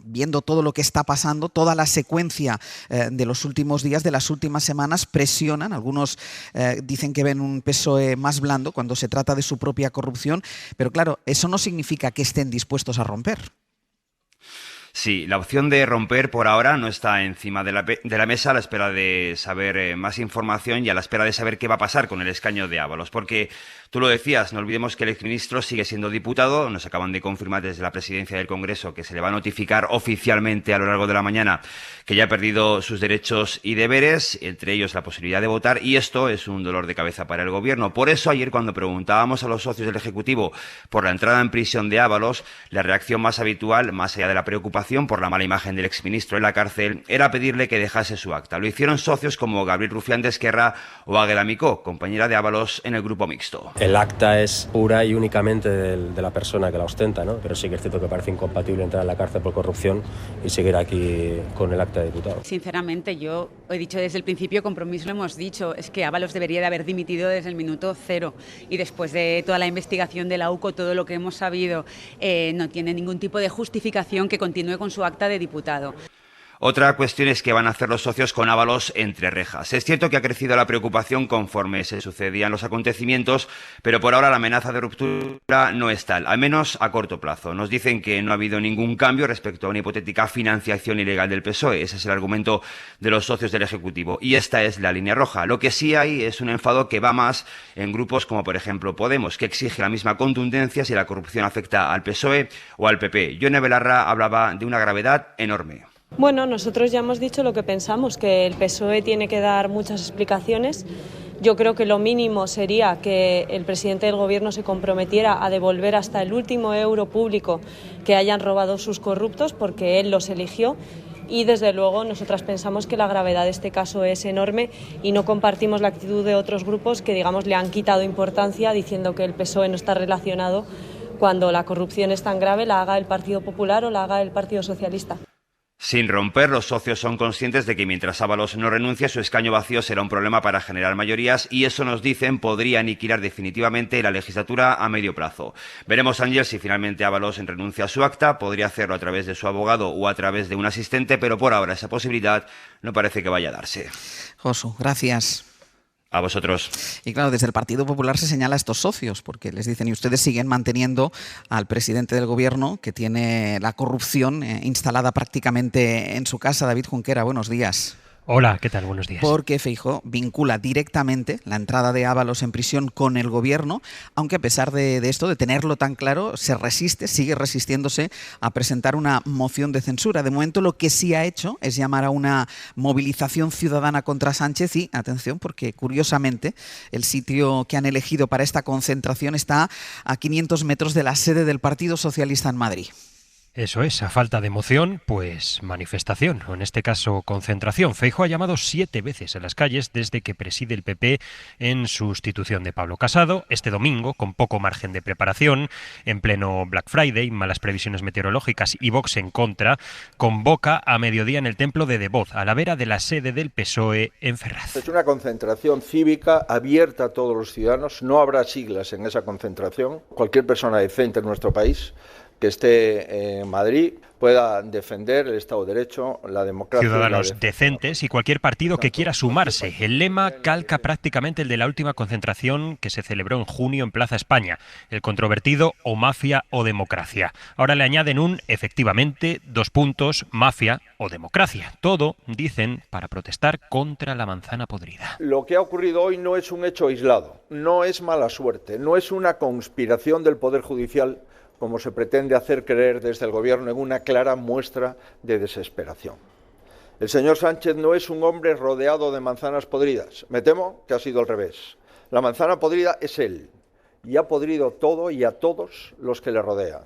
viendo todo lo que está pasando, toda la secuencia de los últimos días, de las últimas semanas, presionan. Algunos dicen que ven un PSOE más blando cuando se trata de su propia corrupción, pero claro, eso no significa que estén dispuestos a romper. Sí, la opción de romper por ahora no está encima de la mesa a la espera de saber más información y a la espera de saber qué va a pasar con el escaño de Ábalos. Porque tú lo decías, no olvidemos que el exministro sigue siendo diputado. Nos acaban de confirmar desde la presidencia del Congreso que se le va a notificar oficialmente a lo largo de la mañana que ya ha perdido sus derechos y deberes, entre ellos la posibilidad de votar, y esto es un dolor de cabeza para el gobierno. Por eso ayer, cuando preguntábamos a los socios del Ejecutivo por la entrada en prisión de Ábalos, la reacción más habitual, más allá de la preocupación por la mala imagen del exministro en la cárcel, era pedirle que dejase su acta. Lo hicieron socios como Gabriel Rufián de Esquerra o Águeda Micó, compañera de Ábalos en el Grupo Mixto. El acta es pura y únicamente de la persona que la ostenta, ¿no? Pero sí que es cierto que parece incompatible entrar en la cárcel por corrupción y seguir aquí con el acta de diputado. Sinceramente, yo he dicho desde el principio, Compromiso lo hemos dicho, es que Ábalos debería de haber dimitido desde el minuto cero, y después de toda la investigación de la UCO, todo lo que hemos sabido, no tiene ningún tipo de justificación que continúe con su acta de diputado. Otra cuestión es qué van a hacer los socios con Ábalos entre rejas. Es cierto que ha crecido la preocupación conforme se sucedían los acontecimientos, pero por ahora la amenaza de ruptura no es tal, al menos a corto plazo. Nos dicen que no ha habido ningún cambio respecto a una hipotética financiación ilegal del PSOE. Ese es el argumento de los socios del Ejecutivo. Y esta es la línea roja. Lo que sí hay es un enfado que va más en grupos como, por ejemplo, Podemos, que exige la misma contundencia si la corrupción afecta al PSOE o al PP. Yone Belarra hablaba de una gravedad enorme. Bueno, nosotros ya hemos dicho lo que pensamos, que el PSOE tiene que dar muchas explicaciones. Yo creo que lo mínimo sería que el presidente del Gobierno se comprometiera a devolver hasta el último euro público que hayan robado sus corruptos, porque él los eligió. Y desde luego nosotras pensamos que la gravedad de este caso es enorme y no compartimos la actitud de otros grupos que, digamos, le han quitado importancia diciendo que el PSOE no está relacionado, cuando la corrupción es tan grave, la haga el Partido Popular o la haga el Partido Socialista. Sin romper, los socios son conscientes de que mientras Ábalos no renuncie, su escaño vacío será un problema para generar mayorías, y eso, nos dicen, podría aniquilar definitivamente la legislatura a medio plazo. Veremos, Ángel, si finalmente Ábalos renuncia a su acta. Podría hacerlo a través de su abogado o a través de un asistente, pero por ahora esa posibilidad no parece que vaya a darse. Josu, gracias. A vosotros. Y claro, desde el Partido Popular se señala a estos socios, porque les dicen, y ustedes siguen manteniendo al presidente del Gobierno, que tiene la corrupción instalada prácticamente en su casa. David Junquera, buenos días. Hola, ¿qué tal? Buenos días. Porque Feijóo vincula directamente la entrada de Ábalos en prisión con el Gobierno, aunque a pesar de esto, de tenerlo tan claro, sigue resistiéndose a presentar una moción de censura. De momento lo que sí ha hecho es llamar a una movilización ciudadana contra Sánchez y, atención, porque curiosamente el sitio que han elegido para esta concentración está a 500 metros de la sede del Partido Socialista en Madrid. Eso es, a falta de moción, pues manifestación, o en este caso concentración. Feijóo ha llamado 7 veces a las calles desde que preside el PP en sustitución de Pablo Casado. Este domingo, con poco margen de preparación, en pleno Black Friday, malas previsiones meteorológicas y Vox en contra, convoca a mediodía en el templo de Devoz, a la vera de la sede del PSOE en Ferraz. Es una concentración cívica abierta a todos los ciudadanos, no habrá siglas en esa concentración. Cualquier persona decente en nuestro país que esté en Madrid pueda defender el Estado de Derecho, la democracia. Ciudadanos decentes y cualquier partido que quiera sumarse. El lema calca prácticamente el de la última concentración que se celebró en junio en Plaza España, el controvertido o mafia o democracia. Ahora le añaden efectivamente, 2 puntos, mafia o democracia. Todo, dicen, para protestar contra la manzana podrida. Lo que ha ocurrido hoy no es un hecho aislado, no es mala suerte, no es una conspiración del Poder Judicial, como se pretende hacer creer desde el Gobierno, en una clara muestra de desesperación. El señor Sánchez no es un hombre rodeado de manzanas podridas. Me temo que ha sido al revés. La manzana podrida es él, y ha podrido todo y a todos los que le rodean.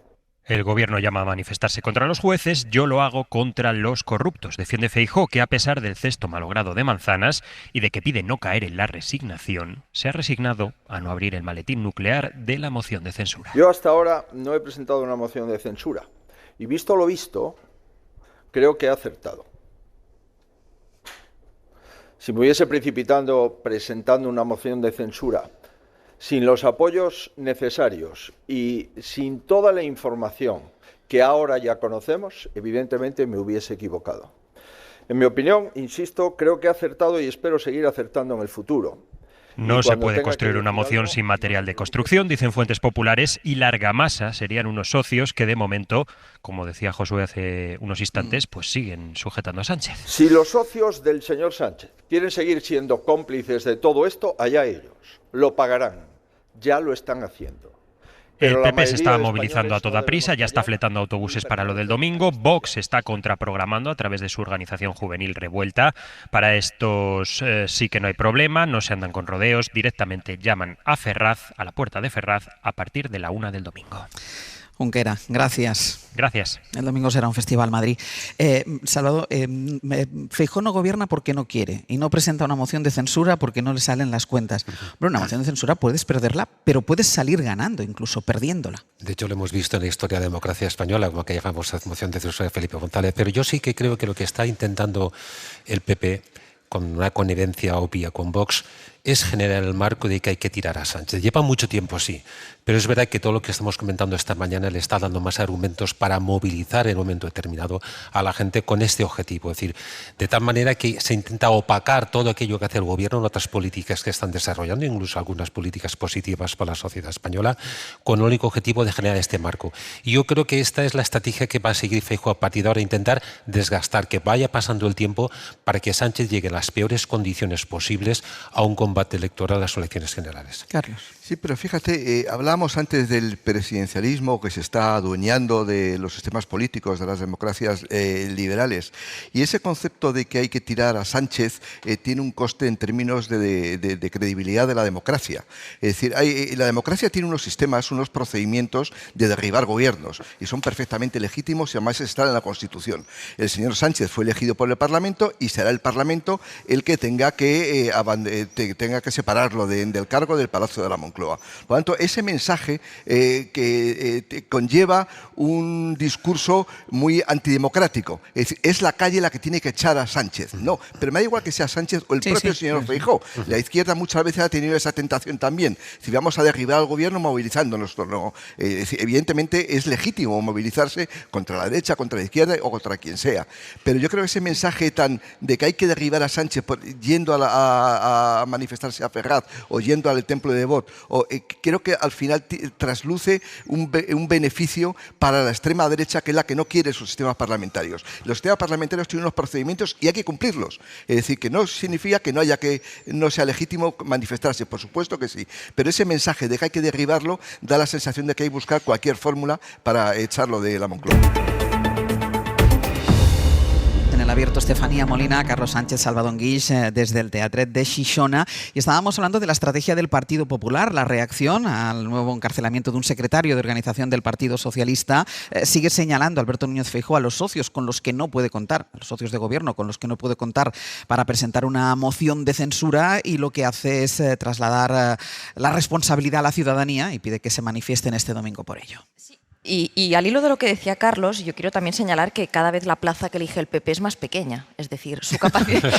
El Gobierno llama a manifestarse contra los jueces, yo lo hago contra los corruptos. Defiende Feijóo que, a pesar del cesto malogrado de manzanas y de que pide no caer en la resignación, se ha resignado a no abrir el maletín nuclear de la moción de censura. Yo hasta ahora no he presentado una moción de censura y, visto lo visto, creo que he acertado. Si me hubiese precipitado presentando una moción de censura sin los apoyos necesarios y sin toda la información que ahora ya conocemos, evidentemente me hubiese equivocado. En mi opinión, insisto, creo que he acertado y espero seguir acertando en el futuro. No se puede construir una moción sin material de construcción, dicen fuentes populares, y la argamasa serían unos socios que de momento, como decía Josué hace unos instantes, pues siguen sujetando a Sánchez. Si los socios del señor Sánchez quieren seguir siendo cómplices de todo esto, allá ellos. Lo pagarán. Ya lo están haciendo. El PP se está movilizando a toda prisa, ya está fletando autobuses para lo del domingo. Vox está contraprogramando a través de su organización juvenil Revuelta. Para estos sí que no hay problema, no se andan con rodeos, directamente llaman a Ferraz, a la puerta de Ferraz, a partir de la 1 del domingo. Junquera, gracias. Gracias. El domingo será un festival Madrid. Salvador, Feijóo no gobierna porque no quiere y no presenta una moción de censura porque no le salen las cuentas. Bueno, una moción de censura puedes perderla, pero puedes salir ganando, incluso perdiéndola. De hecho, lo hemos visto en la historia de la democracia española, como aquella famosa moción de censura de Felipe González. Pero yo sí que creo que lo que está intentando el PP, con una connivencia obvia con Vox, es generar el marco de que hay que tirar a Sánchez. Lleva mucho tiempo, sí, pero es verdad que todo lo que estamos comentando esta mañana le está dando más argumentos para movilizar en un momento determinado a la gente con este objetivo. Es decir, de tal manera que se intenta opacar todo aquello que hace el gobierno en otras políticas que están desarrollando, incluso algunas políticas positivas para la sociedad española, con el único objetivo de generar este marco. Y yo creo que esta es la estrategia que va a seguir Feijóo a partir de ahora, intentar desgastar, que vaya pasando el tiempo para que Sánchez llegue en las peores condiciones posibles a un combate electoral a las elecciones generales. Carlos. Sí, pero fíjate, hablábamos antes del presidencialismo que se está adueñando de los sistemas políticos, de las democracias liberales. Y ese concepto de que hay que tirar a Sánchez tiene un coste en términos de credibilidad de la democracia. Es decir, la democracia tiene unos sistemas, unos procedimientos de derribar gobiernos y son perfectamente legítimos y además están en la Constitución. El señor Sánchez fue elegido por el Parlamento y será el Parlamento el que tenga que separarlo del cargo del Palacio de la Moncloa. Por lo tanto, ese mensaje conlleva un discurso muy antidemocrático. Es decir, es la calle la que tiene que echar a Sánchez. No, pero me da igual que sea Sánchez o el propio señor Feijóo. La izquierda muchas veces ha tenido esa tentación también. Si vamos a derribar al gobierno movilizándonos, no. Evidentemente es legítimo movilizarse contra la derecha, contra la izquierda o contra quien sea. Pero yo creo que ese mensaje de que hay que derribar a Sánchez yendo a manifestarse a Ferraz o yendo al templo de Devot, creo que al final trasluce un beneficio para la extrema derecha, que es la que no quiere sus sistemas parlamentarios. Los sistemas parlamentarios tienen unos procedimientos y hay que cumplirlos. Es decir, que no significa que no sea legítimo manifestarse, por supuesto que sí. Pero ese mensaje de que hay que derribarlo da la sensación de que hay que buscar cualquier fórmula para echarlo de la Moncloa. En el abierto, Estefanía Molina, Carlos Sánchez, Salvador Guix, desde el Teatret de Xixona. Y estábamos hablando de la estrategia del Partido Popular, la reacción al nuevo encarcelamiento de un secretario de organización del Partido Socialista. Sigue señalando Alberto Núñez Feijóo a los socios con los que no puede contar, a los socios de gobierno con los que no puede contar para presentar una moción de censura, y lo que hace es trasladar la responsabilidad a la ciudadanía y pide que se manifiesten este domingo por ello. Sí. Y al hilo de lo que decía Carlos, yo quiero también señalar que cada vez la plaza que elige el PP es más pequeña. Es decir, su capacidad,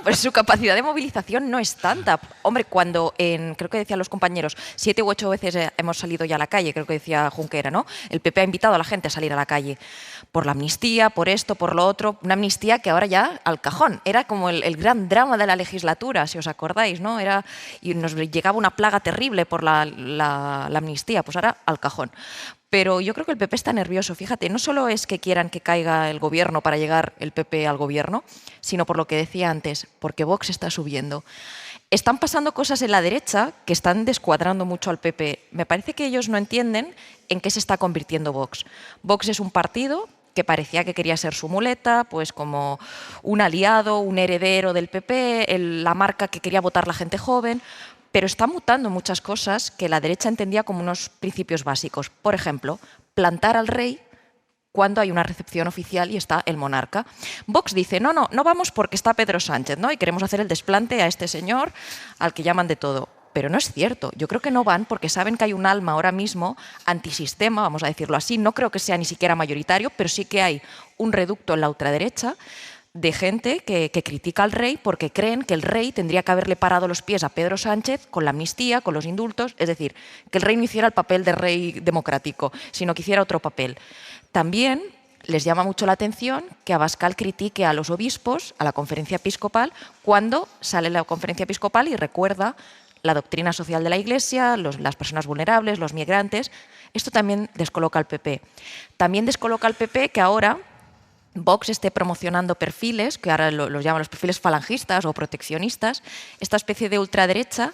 pero su capacidad de movilización no es tanta. Hombre, cuando creo que decían los compañeros, 7 u 8 veces hemos salido ya a la calle, creo que decía Junquera, ¿no? El PP ha invitado a la gente a salir a la calle por la amnistía, por esto, por lo otro. Una amnistía que ahora ya al cajón. Era como el gran drama de la legislatura, si os acordáis, ¿no? Y nos llegaba una plaga terrible por la amnistía, pues ahora al cajón. Pero yo creo que el PP está nervioso. Fíjate, no solo es que quieran que caiga el gobierno para llegar el PP al gobierno, sino por lo que decía antes, porque Vox está subiendo. Están pasando cosas en la derecha que están descuadrando mucho al PP. Me parece que ellos no entienden en qué se está convirtiendo Vox. Vox es un partido que parecía que quería ser su muleta, pues como un aliado, un heredero del PP, la marca que quería votar la gente joven. Pero está mutando muchas cosas que la derecha entendía como unos principios básicos. Por ejemplo, plantar al rey cuando hay una recepción oficial y está el monarca. Vox dice, no vamos porque está Pedro Sánchez, ¿no? Y queremos hacer el desplante a este señor al que llaman de todo. Pero no es cierto. Yo creo que no van porque saben que hay un alma ahora mismo antisistema, vamos a decirlo así. No creo que sea ni siquiera mayoritario, pero sí que hay un reducto en la ultraderecha de gente que critica al rey porque creen que el rey tendría que haberle parado los pies a Pedro Sánchez con la amnistía, con los indultos, es decir, que el rey no hiciera el papel de rey democrático, sino que hiciera otro papel. También les llama mucho la atención que Abascal critique a los obispos, a la conferencia episcopal, cuando sale la conferencia episcopal y recuerda la doctrina social de la Iglesia, las personas vulnerables, los migrantes. Esto también descoloca al PP. También descoloca al PP que ahora Vox esté promocionando perfiles, que ahora los llaman los perfiles falangistas o proteccionistas, esta especie de ultraderecha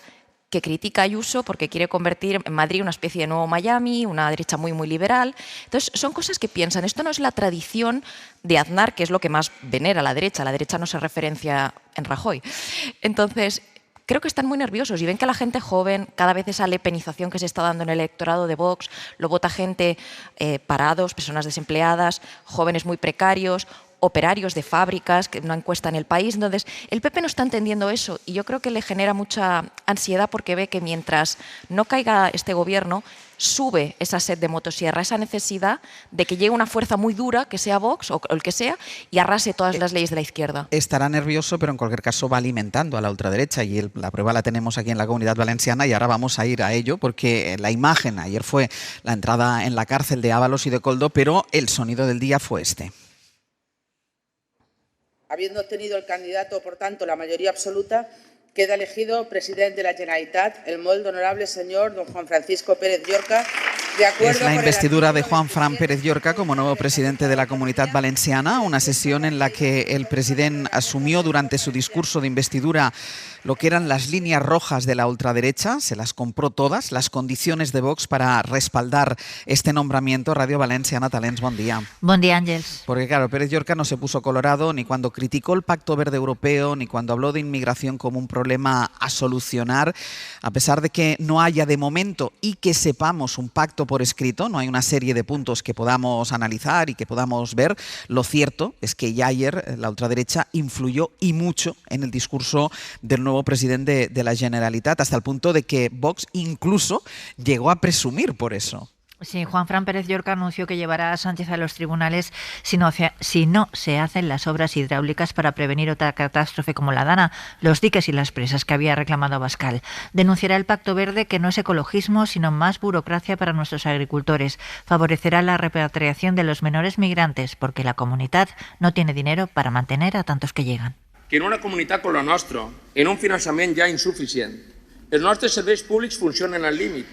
que critica a Ayuso porque quiere convertir en Madrid una especie de nuevo Miami, una derecha muy, muy liberal. Entonces, son cosas que piensan. Esto no es la tradición de Aznar, que es lo que más venera la derecha. La derecha no se referencia en Rajoy. Entonces, creo que están muy nerviosos y ven que la gente joven, cada vez esa lepenización que se está dando en el electorado de Vox, lo vota gente parados, personas desempleadas, jóvenes muy precarios, operarios de fábricas, que una encuesta en El País. Entonces, el PP no está entendiendo eso y yo creo que le genera mucha ansiedad porque ve que mientras no caiga este gobierno, sube esa sed de motosierra, esa necesidad de que llegue una fuerza muy dura, que sea Vox o el que sea, y arrase todas las leyes de la izquierda. Estará nervioso, pero en cualquier caso va alimentando a la ultraderecha y la prueba la tenemos aquí en la Comunidad Valenciana y ahora vamos a ir a ello porque la imagen, ayer fue la entrada en la cárcel de Ábalos y de Koldo, pero el sonido del día fue este. Habiendo obtenido el candidato, por tanto, la mayoría absoluta, queda elegido presidente de la Generalitat el molt honorable señor don Juan Francisco Pérez Llorca, de acuerdo Es la investidura de Juan Fran Pérez Llorca como nuevo presidente de la Comunitat Valenciana, una sesión en la que el presidente asumió durante su discurso de investidura lo que eran las líneas rojas de la ultraderecha, se las compró todas, las condiciones de Vox para respaldar este nombramiento. Radio Valenciana, Talents, buen día. Buen día, Ángels. Porque claro, Pérez Llorca no se puso colorado ni cuando criticó el Pacto Verde Europeo, ni cuando habló de inmigración como un problema a solucionar, a pesar de que no haya de momento y que sepamos un pacto por escrito, no hay una serie de puntos que podamos analizar y que podamos ver. Lo cierto es que ya ayer la ultraderecha influyó y mucho en el discurso del nuevo presidente de la Generalitat, hasta el punto de que Vox incluso llegó a presumir por eso. Sí, Juan Fran Pérez Llorca anunció que llevará a Sánchez a los tribunales si no se hacen las obras hidráulicas para prevenir otra catástrofe como la Dana, los diques y las presas que había reclamado Abascal. Denunciará el Pacto Verde, que no es ecologismo, sino más burocracia para nuestros agricultores. Favorecerá la repatriación de los menores migrantes, porque la comunidad no tiene dinero para mantener a tantos que llegan. Que en una comunitat com la nostra, en un finançament ja insuficient, els nostres serveis públics funcionen al límit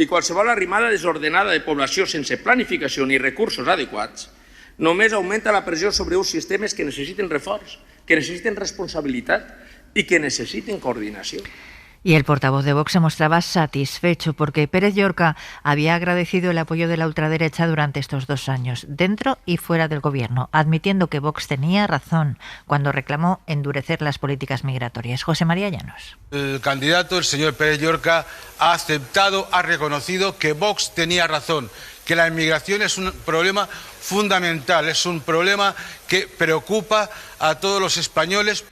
i qualsevol arrimada desordenada de població sense planificació ni recursos adequats només augmenta la pressió sobre uns sistemes que necessiten reforç, que necessiten responsabilitat i que necessiten coordinació. Y el portavoz de Vox se mostraba satisfecho porque Pérez Llorca había agradecido el apoyo de la ultraderecha durante estos 2 años, dentro y fuera del gobierno, admitiendo que Vox tenía razón cuando reclamó endurecer las políticas migratorias. José María Llanos. El candidato, el señor Pérez Llorca, ha aceptado, ha reconocido que Vox tenía razón, que la inmigración es un problema fundamental, es un problema que preocupa a todos los españoles.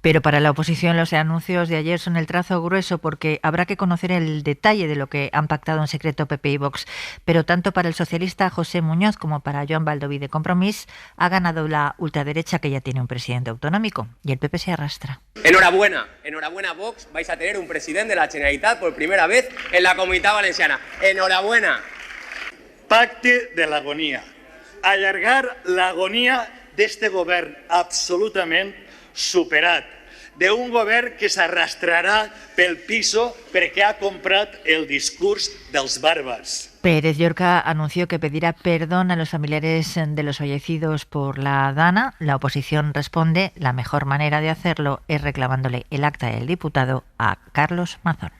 Pero para la oposición los anuncios de ayer son el trazo grueso porque habrá que conocer el detalle de lo que han pactado en secreto PP y Vox. Pero tanto para el socialista José Muñoz como para Joan Baldoví de Compromís ha ganado la ultraderecha, que ya tiene un presidente autonómico, y el PP se arrastra. Enhorabuena, enhorabuena Vox, vais a tener un presidente de la Generalitat por primera vez en la Comunitat Valenciana. Enhorabuena. Pacte de l'agonia. Allargar l'agonia d'este govern absolutament superat, d'un govern que s'arrastrarà pel piso perquè ha comprat el discurs dels bàrbars. Pérez Llorca anunció que pedirá perdón a los familiares de los fallecidos por la Dana. La oposición responde: la mejor manera de hacerlo es reclamándole el acta del diputado a Carlos Mazón.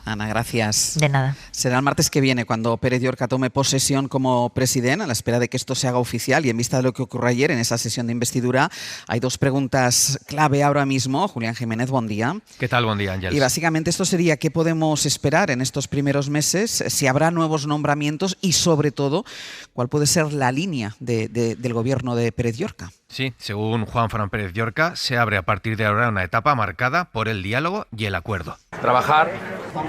Ana, gracias. De nada. Será el martes que viene cuando Pérez Llorca tome posesión como presidente, a la espera de que esto se haga oficial, y en vista de lo que ocurrió ayer en esa sesión de investidura, hay 2 preguntas clave ahora mismo. Julián Jiménez, buen día. ¿Qué tal? Buen día, Ángel. Y básicamente esto sería: ¿qué podemos esperar en estos primeros meses? Si habrá nuevos nombramientos y, sobre todo, ¿cuál puede ser la línea del gobierno de Pérez Llorca? Sí, según Juan Fran Pérez Llorca, se abre a partir de ahora una etapa marcada por el diálogo y el acuerdo. Trabajar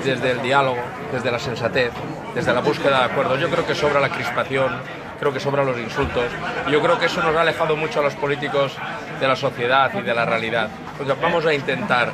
desde el diálogo, desde la sensatez, desde la búsqueda de acuerdos. Yo creo que sobra la crispación, creo que sobran los insultos. Y yo creo que eso nos ha alejado mucho a los políticos de la sociedad y de la realidad. Porque vamos a intentar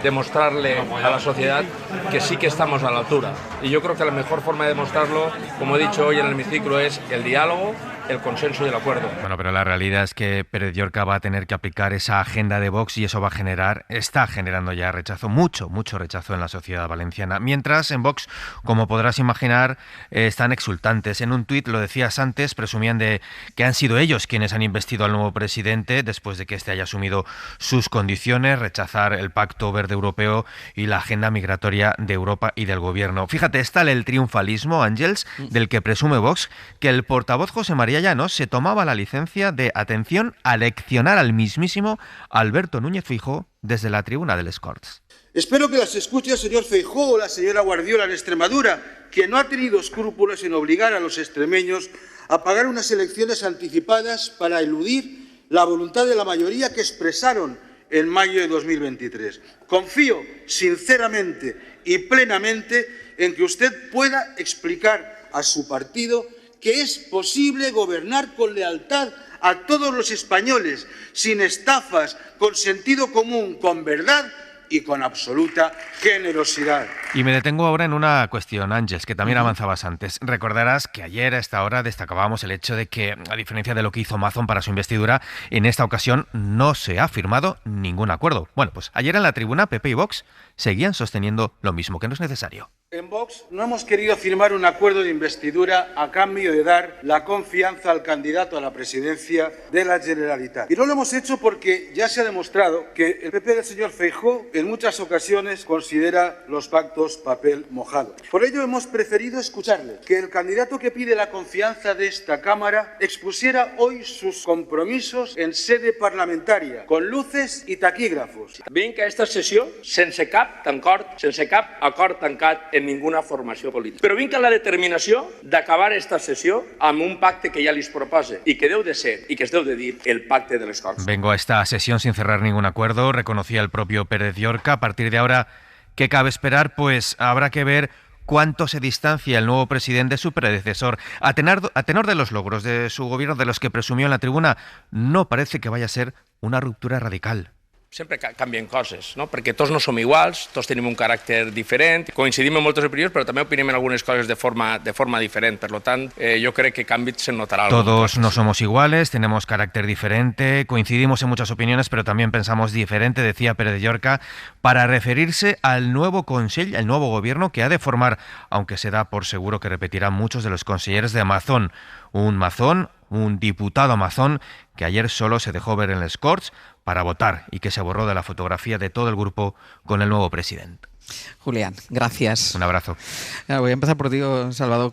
demostrarle a la sociedad que sí que estamos a la altura. Y yo creo que la mejor forma de demostrarlo, como he dicho hoy en el hemiciclo, es el diálogo, el consenso y el acuerdo. Bueno, pero la realidad es que Pérez Llorca va a tener que aplicar esa agenda de Vox y eso va a generar, está generando ya rechazo, mucho rechazo en la sociedad valenciana. Mientras en Vox, como podrás imaginar, están exultantes. En un tuit, lo decías antes, presumían de que han sido ellos quienes han investido al nuevo presidente después de que éste haya asumido sus condiciones, rechazar el Pacto Verde Europeo y la agenda migratoria de Europa y del Gobierno. Fíjate, es tal el triunfalismo, Ángels, del que presume Vox, que el portavoz José María Llanos se tomaba la licencia de, atención, aleccionar al mismísimo Alberto Núñez Feijóo desde la tribuna de Les Corts. Espero que las escuche el señor Feijóo o la señora Guardiola en Extremadura, que no ha tenido escrúpulos en obligar a los extremeños a pagar unas elecciones anticipadas para eludir la voluntad de la mayoría que expresaron en mayo de 2023. Confío sinceramente y plenamente en que usted pueda explicar a su partido que es posible gobernar con lealtad a todos los españoles, sin estafas, con sentido común, con verdad y con absoluta generosidad. Y me detengo ahora en una cuestión, Ángels, que también avanzabas antes. Recordarás que ayer a esta hora destacábamos el hecho de que, a diferencia de lo que hizo Mazón para su investidura, en esta ocasión no se ha firmado ningún acuerdo. Bueno, pues ayer en la tribuna PP y Vox seguían sosteniendo lo mismo, que no es necesario. En Vox no hemos querido firmar un acuerdo de investidura a cambio de dar la confianza al candidato a la presidencia de la Generalitat. Y no lo hemos hecho porque ya se ha demostrado que el PP del señor Feijóo en muchas ocasiones considera los pactos papel mojado. Por ello hemos preferido escucharle, que el candidato que pide la confianza de esta Cámara expusiera hoy sus compromisos en sede parlamentaria, con luces y taquígrafos. Vinc a esta sessió sense cap acord tancat en ninguna formació política. Però vinc a la determinació d'acabar esta sessió amb un pacte que ja li propose i que deu de ser, i que es deu de dir, el pacte de les Corts. Vengo a esta sesión sin cerrar ningún acuerdo, reconocía el propio Pérez Llorca. A partir de ahora, ¿qué cabe esperar? Pues habrá que ver cuánto se distancia el nuevo presidente de su predecesor. A tenor de los logros de su gobierno, de los que presumió en la tribuna, no parece que vaya a ser una ruptura radical. Sempre canvien coses, no? Perquè tots no som iguals, tots tenim un caràcter diferent, coincidim en moltes opinions, però també opinem en algunes coses de forma diferent. Per tant, jo crec que canvis se notarà. Todos no somos iguales, tenemos carácter diferente, coincidimos en muchas opiniones, pero también pensamos diferente, decía Pérez Llorca, para referirse al nuevo Consell, el nuevo gobierno que ha de formar, aunque se da por seguro que repetirán muchos de los consejeros de Mazón. Un diputado mazón que ayer solo se dejó ver en Les Corts para votar y que se borró de la fotografía de todo el grupo con el nuevo presidente. Julián, gracias. Un abrazo. Voy a empezar por ti, Salvador,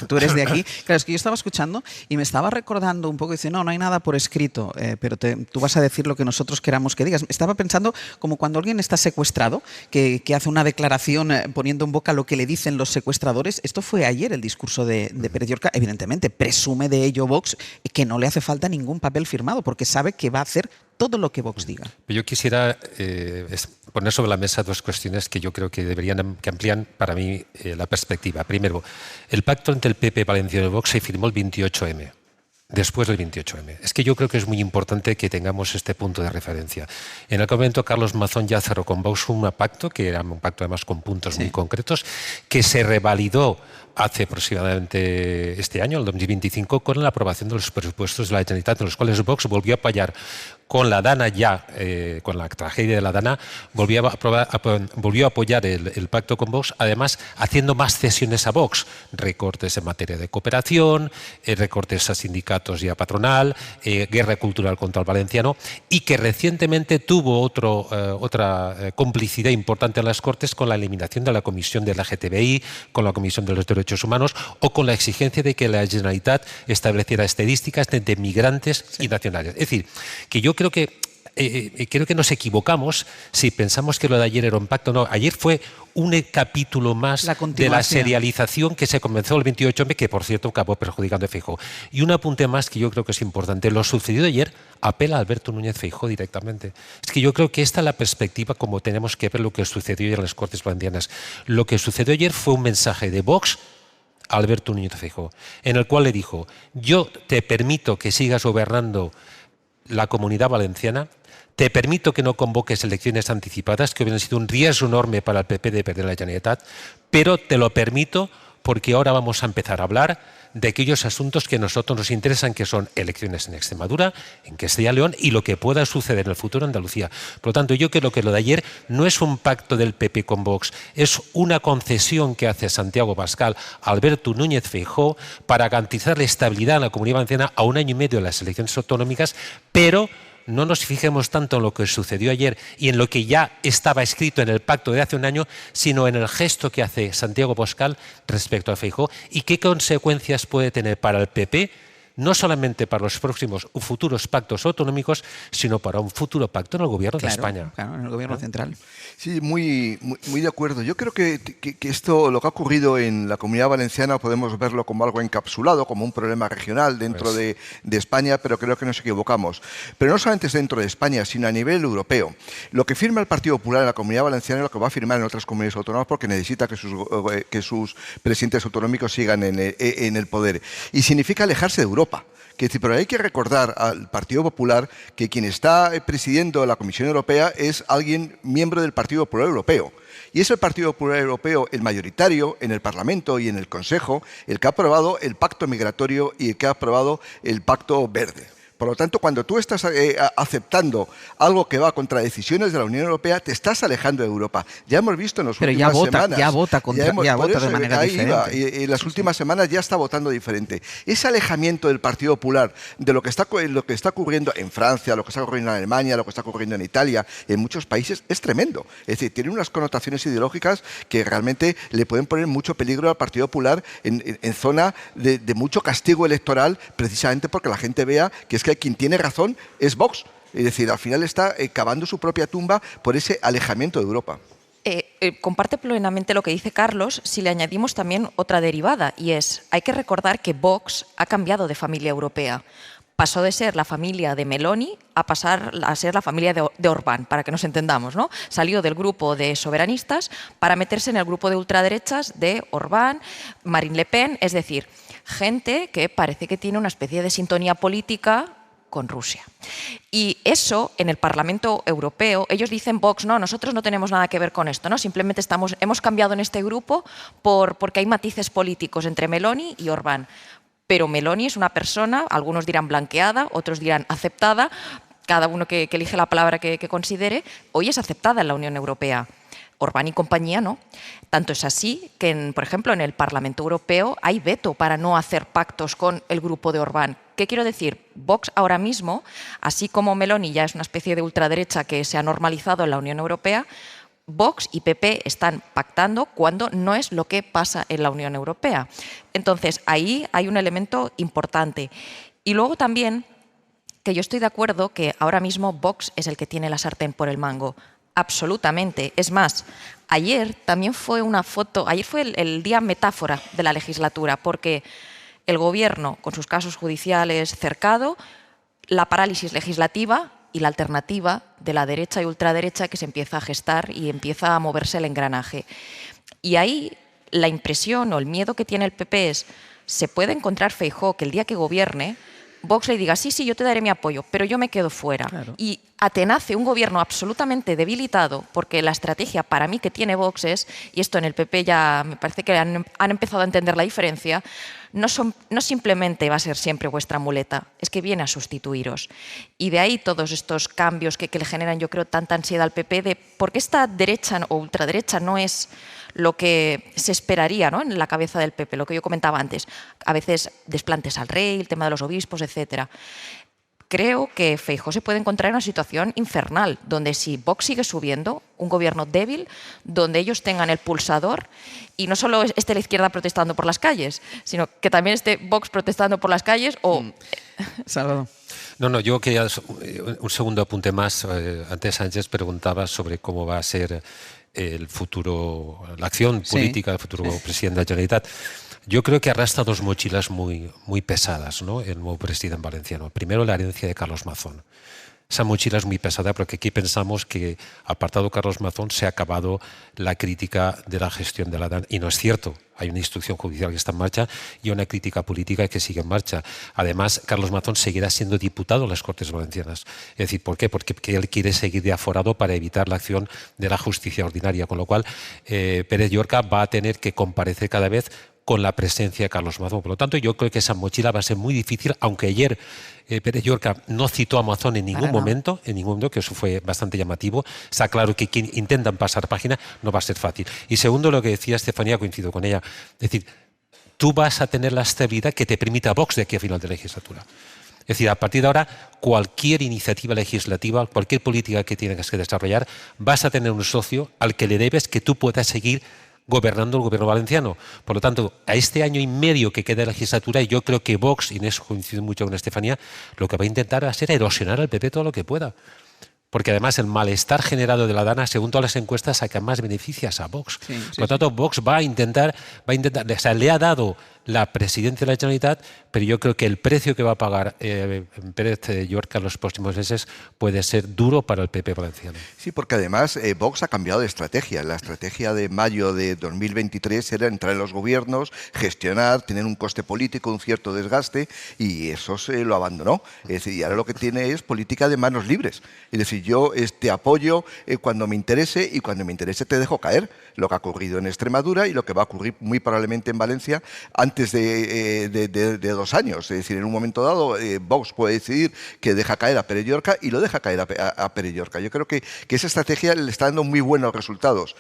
tú eres de aquí. Claro, es que yo estaba escuchando y me estaba recordando un poco, dice, no hay nada por escrito, pero tú vas a decir lo que nosotros queramos que digas. Estaba pensando como cuando alguien está secuestrado, que hace una declaración poniendo en boca lo que le dicen los secuestradores. Esto fue ayer el discurso de Pérez Llorca. Evidentemente, presume de ello Vox que no le hace falta ningún papel firmado, porque sabe que va a hacer todo lo que Vox diga. Yo quisiera poner sobre la mesa dos cuestiones que yo creo que amplían para mí la perspectiva. Primero, el pacto entre el PP Valenciano y Vox se firmó el 28M. Después del 28M. Es que yo creo que es muy importante que tengamos este punto de referencia. En aquel momento Carlos Mazón ya cerró con Vox un pacto, que era un pacto además con puntos muy concretos, que se revalidó hace aproximadamente este año, el 2025, con la aprobación de los presupuestos de la Generalitat, en los cuales Vox volvió a apoyar con la Dana con la tragedia de la Dana, volvió a apoyar el pacto con Vox, además haciendo más cesiones a Vox, recortes en materia de cooperación, recortes a sindicatos y a patronal, guerra cultural contra el valenciano, y que recientemente tuvo otra complicidad importante en las Cortes con la eliminación de la Comisión de la LGTBI, con la Comisión de los Derechos Humanos o con la exigencia de que la Generalitat estableciera estadísticas de migrantes y nacionales. Es decir, que yo creo que nos equivocamos si pensamos que lo de ayer era un pacto. No, ayer fue un capítulo más de la serialización que se comenzó el 28M, que por cierto acabó perjudicando a Feijóo. Y un apunte más que yo creo que es importante. Lo sucedido ayer apela a Alberto Núñez Feijóo directamente. Es que yo creo que esta es la perspectiva como tenemos que ver lo que sucedió ayer en las Cortes Valencianas. Lo que sucedió ayer fue un mensaje de Vox a Alberto Núñez Feijóo, en el cual le dijo: yo te permito que sigas gobernando la Comunidad Valenciana, te permito que no convoques elecciones anticipadas, que hubieran sido un riesgo enorme para el PP de perder la Generalitat, pero te lo permito porque ahora vamos a empezar a hablar de aquellos asuntos que a nosotros nos interesan, que son elecciones en Extremadura, en Castilla y León y lo que pueda suceder en el futuro en Andalucía. Por lo tanto, yo creo que lo de ayer no es un pacto del PP con Vox, es una concesión que hace Santiago Abascal a Alberto Núñez Feijóo para garantizar la estabilidad en la Comunidad Valenciana a 1 año y medio de las elecciones autonómicas, pero no nos fijemos tanto en lo que sucedió ayer y en lo que ya estaba escrito en el pacto de hace un año, sino en el gesto que hace Santiago Abascal respecto a Feijóo y qué consecuencias puede tener para el PP, no solamente para los próximos o futuros pactos autonómicos, sino para un futuro pacto en el gobierno de España. Claro, en el gobierno central. Sí, muy de acuerdo. Yo creo que esto, lo que ha ocurrido en la Comunidad Valenciana, podemos verlo como algo encapsulado, como un problema regional dentro de España, pero creo que nos equivocamos. Pero no solamente es dentro de España, sino a nivel europeo. Lo que firma el Partido Popular en la Comunidad Valenciana es lo que va a firmar en otras comunidades autónomas porque necesita que sus presidentes autonómicos sigan en el poder. Y significa alejarse de Europa. Pero hay que recordar al Partido Popular que quien está presidiendo la Comisión Europea es alguien miembro del Partido Popular Europeo. Y es el Partido Popular Europeo el mayoritario en el Parlamento y en el Consejo el que ha aprobado el pacto migratorio y el que ha aprobado el pacto verde. Por lo tanto, cuando tú estás aceptando algo que va contra decisiones de la Unión Europea, te estás alejando de Europa. Ya hemos visto en las últimas semanas... ya vota de manera diferente. Y en las últimas semanas ya está votando diferente. Ese alejamiento del Partido Popular de lo que está ocurriendo en Francia, lo que está ocurriendo en Alemania, lo que está ocurriendo en Italia, en muchos países, es tremendo. Es decir, tiene unas connotaciones ideológicas que realmente le pueden poner mucho peligro al Partido Popular en zona de mucho castigo electoral, precisamente porque la gente vea que es que quien tiene razón es Vox. Es decir, al final está cavando su propia tumba por ese alejamiento de Europa. Comparte plenamente lo que dice Carlos si le añadimos también otra derivada, y es, hay que recordar que Vox ha cambiado de familia europea. Pasó de ser la familia de Meloni a pasar a ser la familia de Orbán, para que nos entendamos, ¿no? Salió del grupo de soberanistas para meterse en el grupo de ultraderechas de Orbán, Marine Le Pen, es decir, gente que parece que tiene una especie de sintonía política con Rusia. Y eso, en el Parlamento Europeo, ellos dicen, Vox, no, nosotros no tenemos nada que ver con esto, ¿no? Simplemente hemos cambiado en este grupo porque hay matices políticos entre Meloni y Orbán. Pero Meloni es una persona, algunos dirán blanqueada, otros dirán aceptada, cada uno que elige la palabra que considere, hoy es aceptada en la Unión Europea. Orbán y compañía no. Tanto es así que, por ejemplo, en el Parlamento Europeo hay veto para no hacer pactos con el grupo de Orbán. ¿Qué quiero decir? Vox ahora mismo, así como Meloni ya es una especie de ultraderecha que se ha normalizado en la Unión Europea, Vox y PP están pactando cuando no es lo que pasa en la Unión Europea. Entonces, ahí hay un elemento importante. Y luego también, que yo estoy de acuerdo que ahora mismo Vox es el que tiene la sartén por el mango. Absolutamente. Es más, ayer también fue una foto, ayer fue el día metáfora de la legislatura, porque el Gobierno, con sus casos judiciales cercado, la parálisis legislativa y la alternativa de la derecha y ultraderecha que se empieza a gestar y empieza a moverse el engranaje. Y ahí la impresión o el miedo que tiene el PP es, se puede encontrar Feijóo que el día que gobierne, Vox le diga, sí, yo te daré mi apoyo, pero yo me quedo fuera. Claro. Y atenace un gobierno absolutamente debilitado, porque la estrategia para mí que tiene Vox es, y esto en el PP ya me parece que han empezado a entender la diferencia, no simplemente va a ser siempre vuestra muleta, es que viene a sustituiros. Y de ahí todos estos cambios que le generan, yo creo, tanta ansiedad al PP de por qué esta derecha o ultraderecha no es lo que se esperaría, ¿no?, en la cabeza del PP, lo que yo comentaba antes. A veces desplantes al rey, el tema de los obispos, etc. Creo que Feijóo se puede encontrar en una situación infernal, donde si Vox sigue subiendo, un gobierno débil, donde ellos tengan el pulsador y no solo esté la izquierda protestando por las calles, sino que también esté Vox protestando por las calles o... Salvador. No, yo quería un segundo apunte más. Antes Sánchez preguntaba sobre cómo va a ser el futuro, la acción política del futuro presidente de la Generalitat. Yo creo que arrastra dos mochilas muy pesadas, ¿no?, el nuevo presidente valenciano. Primero, la herencia de Carlos Mazón. Esa mochila es muy pesada porque aquí pensamos que, apartado Carlos Mazón, se ha acabado la crítica de la gestión de la DANA. Y no es cierto. Hay una instrucción judicial que está en marcha y una crítica política que sigue en marcha. Además, Carlos Mazón seguirá siendo diputado en las Cortes Valencianas. Es decir, ¿por qué? Porque él quiere seguir de aforado para evitar la acción de la justicia ordinaria. Con lo cual, Pérez Llorca va a tener que comparecer cada vez con la presencia de Carlos Mazón. Por lo tanto, yo creo que esa mochila va a ser muy difícil, aunque ayer Pérez Llorca no citó a Mazón en ningún momento, que eso fue bastante llamativo. Está claro que quien intentan pasar página no va a ser fácil. Y segundo, lo que decía Estefanía, coincido con ella, es decir, tú vas a tener la estabilidad que te permita Vox de aquí a final de legislatura. Es decir, a partir de ahora, cualquier iniciativa legislativa, cualquier política que tienes que desarrollar, vas a tener un socio al que le debes que tú puedas seguir gobernando el gobierno valenciano. Por lo tanto, a este año y medio que queda de legislatura, yo creo que Vox, y en eso coincido mucho con Estefanía, lo que va a intentar va a ser erosionar al PP todo lo que pueda. Porque además el malestar generado de la DANA, según todas las encuestas, saca más beneficios a Vox. Por lo tanto, Vox va a intentar, o sea, le ha dado la presidencia de la Generalitat, pero yo creo que el precio que va a pagar Pérez Llorca en los próximos meses puede ser duro para el PP valenciano. Sí, porque además Vox ha cambiado de estrategia. La estrategia de mayo de 2023 era entrar en los gobiernos, gestionar, tener un coste político, un cierto desgaste, y eso se lo abandonó. Es decir, y ahora lo que tiene es política de manos libres. Es decir, yo te apoyo cuando me interese, y cuando me interese te dejo caer. Lo que ha ocurrido en Extremadura y lo que va a ocurrir muy probablemente en Valencia antes de 2 años. Es decir, en un momento dado Vox puede decidir que deja caer a Pérez Llorca y lo deja caer a Pérez Llorca. Yo creo que esa estrategia le está dando muy buenos resultados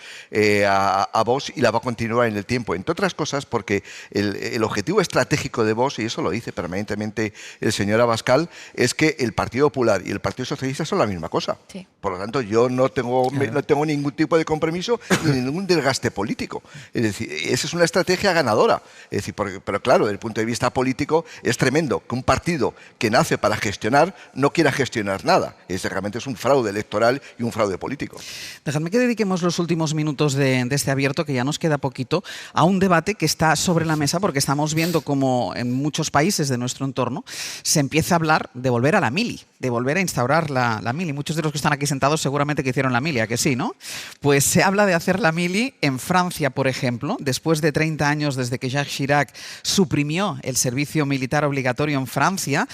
a Vox, y la va a continuar en el tiempo. Entre otras cosas porque el objetivo estratégico de Vox, y eso lo dice permanentemente el señor Abascal, es que el Partido Popular y el Partido Socialista son la misma cosa. Sí. Por lo tanto, yo no tengo ningún tipo de compromiso ni ningún desgaste político. Es decir, esa es una estrategia ganadora. Es decir, pero claro, desde el punto de vista político es tremendo que un partido que nace para gestionar no quiera gestionar nada. Realmente es un fraude electoral y un fraude político. Dejadme que dediquemos los últimos minutos de este abierto, que ya nos queda poquito, a un debate que está sobre la mesa, porque estamos viendo como en muchos países de nuestro entorno se empieza a hablar de volver a la mili, de volver a instaurar la mili. Muchos de los que están aquí sentados seguramente que hicieron la mili, ¿a que sí, no? Pues se habla de hacer la mili en Francia, por ejemplo, después de 30 años desde que Jacques Chirac suprimió el servicio militar obligatorio en Francia,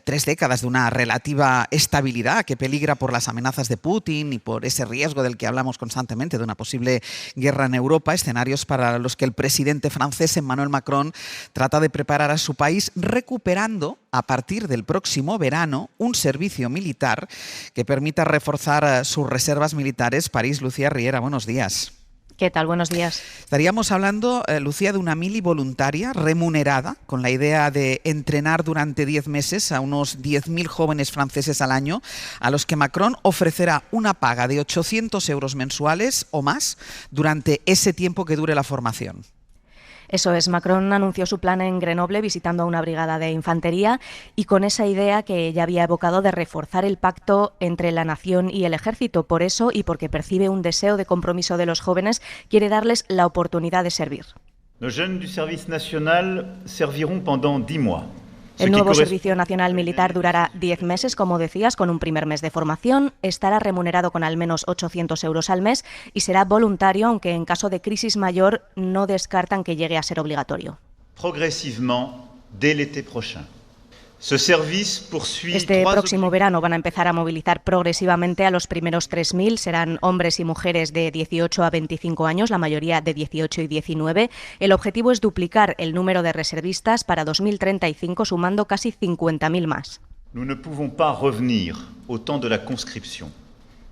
3 décadas de una relativa estabilidad que peligra por las amenazas de Putin y por ese riesgo del que hablamos constantemente de una posible guerra en Europa, escenarios para los que el presidente francés Emmanuel Macron trata de preparar a su país recuperando a partir del próximo verano un servicio militar que permita reforzar sus reservas militares. París, Lucía Riera, buenos días. ¿Qué tal? Buenos días. Estaríamos hablando, Lucía, de una mili voluntaria remunerada, con la idea de entrenar durante 10 meses a unos 10.000 jóvenes franceses al año, a los que Macron ofrecerá una paga de 800 euros mensuales o más durante ese tiempo que dure la formación. Eso es, Macron anunció su plan en Grenoble visitando a una brigada de infantería y con esa idea que ya había evocado de reforzar el pacto entre la nación y el ejército. Por eso, y porque percibe un deseo de compromiso de los jóvenes, quiere darles la oportunidad de servir. Los jeunes du service national serviront pendant 10 mois. El nuevo Servicio Nacional Militar durará 10 meses, como decías, con un primer mes de formación. Estará remunerado con al menos 800 euros al mes y será voluntario, aunque en caso de crisis mayor no descartan que llegue a ser obligatorio. Progresivement, dès l'été prochain. Este próximo verano van a empezar a movilizar progresivamente a los primeros 3.000. Serán hombres y mujeres de 18 a 25 años, la mayoría de 18 y 19. El objetivo es duplicar el número de reservistas para 2035, sumando casi 50.000 más. Nous ne pouvons pas revenir au temps de la conscription,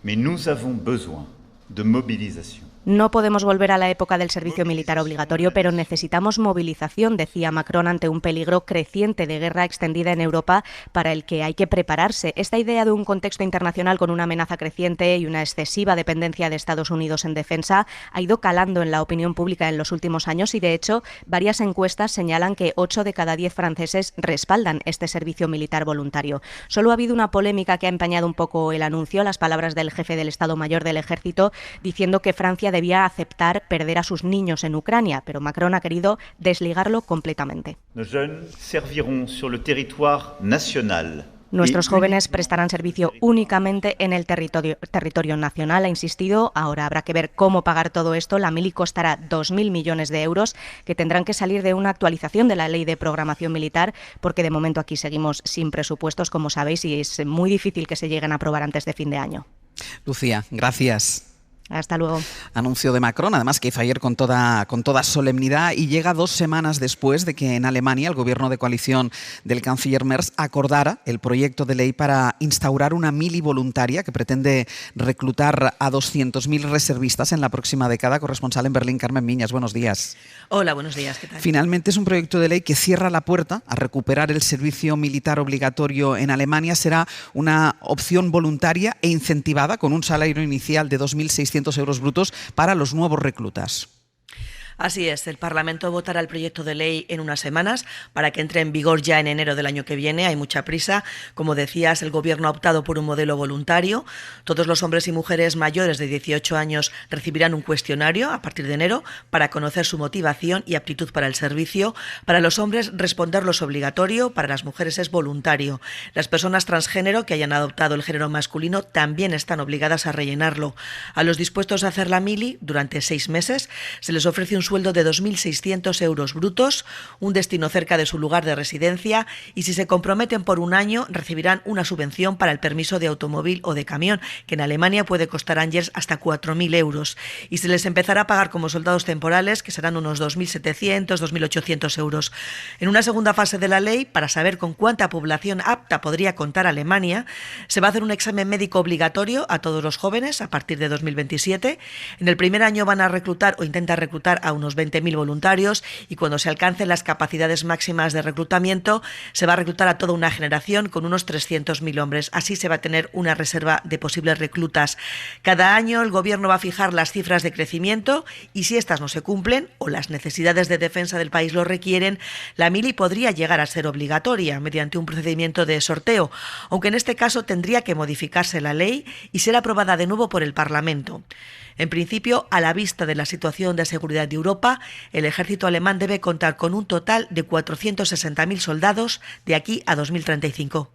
mais nous avons besoin de mobilisation. No podemos volver a la época del servicio militar obligatorio, pero necesitamos movilización, decía Macron, ante un peligro creciente de guerra extendida en Europa para el que hay que prepararse. Esta idea de un contexto internacional con una amenaza creciente y una excesiva dependencia de Estados Unidos en defensa ha ido calando en la opinión pública en los últimos años y, de hecho, varias encuestas señalan que 8 de cada 10 franceses respaldan este servicio militar voluntario. Solo ha habido una polémica que ha empañado un poco el anuncio, las palabras del jefe del Estado Mayor del Ejército, diciendo que Francia debía aceptar perder a sus niños en Ucrania, pero Macron ha querido desligarlo completamente. Los jeunes serviront sur le territoire national. Nuestros jóvenes prestarán servicio únicamente en el territorio nacional, ha insistido. Ahora habrá que ver cómo pagar todo esto. La mili costará 2.000 millones de euros que tendrán que salir de una actualización de la Ley de Programación Militar, porque de momento aquí seguimos sin presupuestos, como sabéis, y es muy difícil que se lleguen a aprobar antes de fin de año. Lucía, gracias. Hasta luego. Anuncio de Macron, además que hizo ayer con toda solemnidad, y llega 2 semanas después de que en Alemania el gobierno de coalición del canciller Merz acordara el proyecto de ley para instaurar una mili voluntaria que pretende reclutar a 200.000 reservistas en la próxima década. Corresponsal en Berlín, Carmen Miñas, buenos días. Hola, buenos días, ¿qué tal? Finalmente es un proyecto de ley que cierra la puerta a recuperar el servicio militar obligatorio en Alemania. Será una opción voluntaria e incentivada con un salario inicial de 2.600 euros brutos para los nuevos reclutas. Así es, el Parlamento votará el proyecto de ley en unas semanas para que entre en vigor ya en enero del año que viene. Hay mucha prisa. Como decías, el Gobierno ha optado por un modelo voluntario. Todos los hombres y mujeres mayores de 18 años recibirán un cuestionario a partir de enero para conocer su motivación y aptitud para el servicio. Para los hombres, responderlo es obligatorio, para las mujeres es voluntario. Las personas transgénero que hayan adoptado el género masculino también están obligadas a rellenarlo. A los dispuestos a hacer la mili, durante 6 meses, se les ofrece un sueldo de 2.600 euros brutos, un destino cerca de su lugar de residencia, y si se comprometen por un año recibirán una subvención para el permiso de automóvil o de camión, que en Alemania puede costar hasta 4.000 euros, y se les empezará a pagar como soldados temporales, que serán unos 2.700, 2.800 euros. En una segunda fase de la ley, para saber con cuánta población apta podría contar Alemania, se va a hacer un examen médico obligatorio a todos los jóvenes a partir de 2027. En el primer año van a reclutar o intentar reclutar a unos 20.000 voluntarios, y cuando se alcancen las capacidades máximas de reclutamiento se va a reclutar a toda una generación con unos 300.000 hombres. Así se va a tener una reserva de posibles reclutas. Cada año el Gobierno va a fijar las cifras de crecimiento, y si estas no se cumplen o las necesidades de defensa del país lo requieren, la mili podría llegar a ser obligatoria mediante un procedimiento de sorteo, aunque en este caso tendría que modificarse la ley y ser aprobada de nuevo por el Parlamento. En principio, a la vista de la situación de seguridad de Europa, el ejército alemán debe contar con un total de 460.000 soldados de aquí a 2035.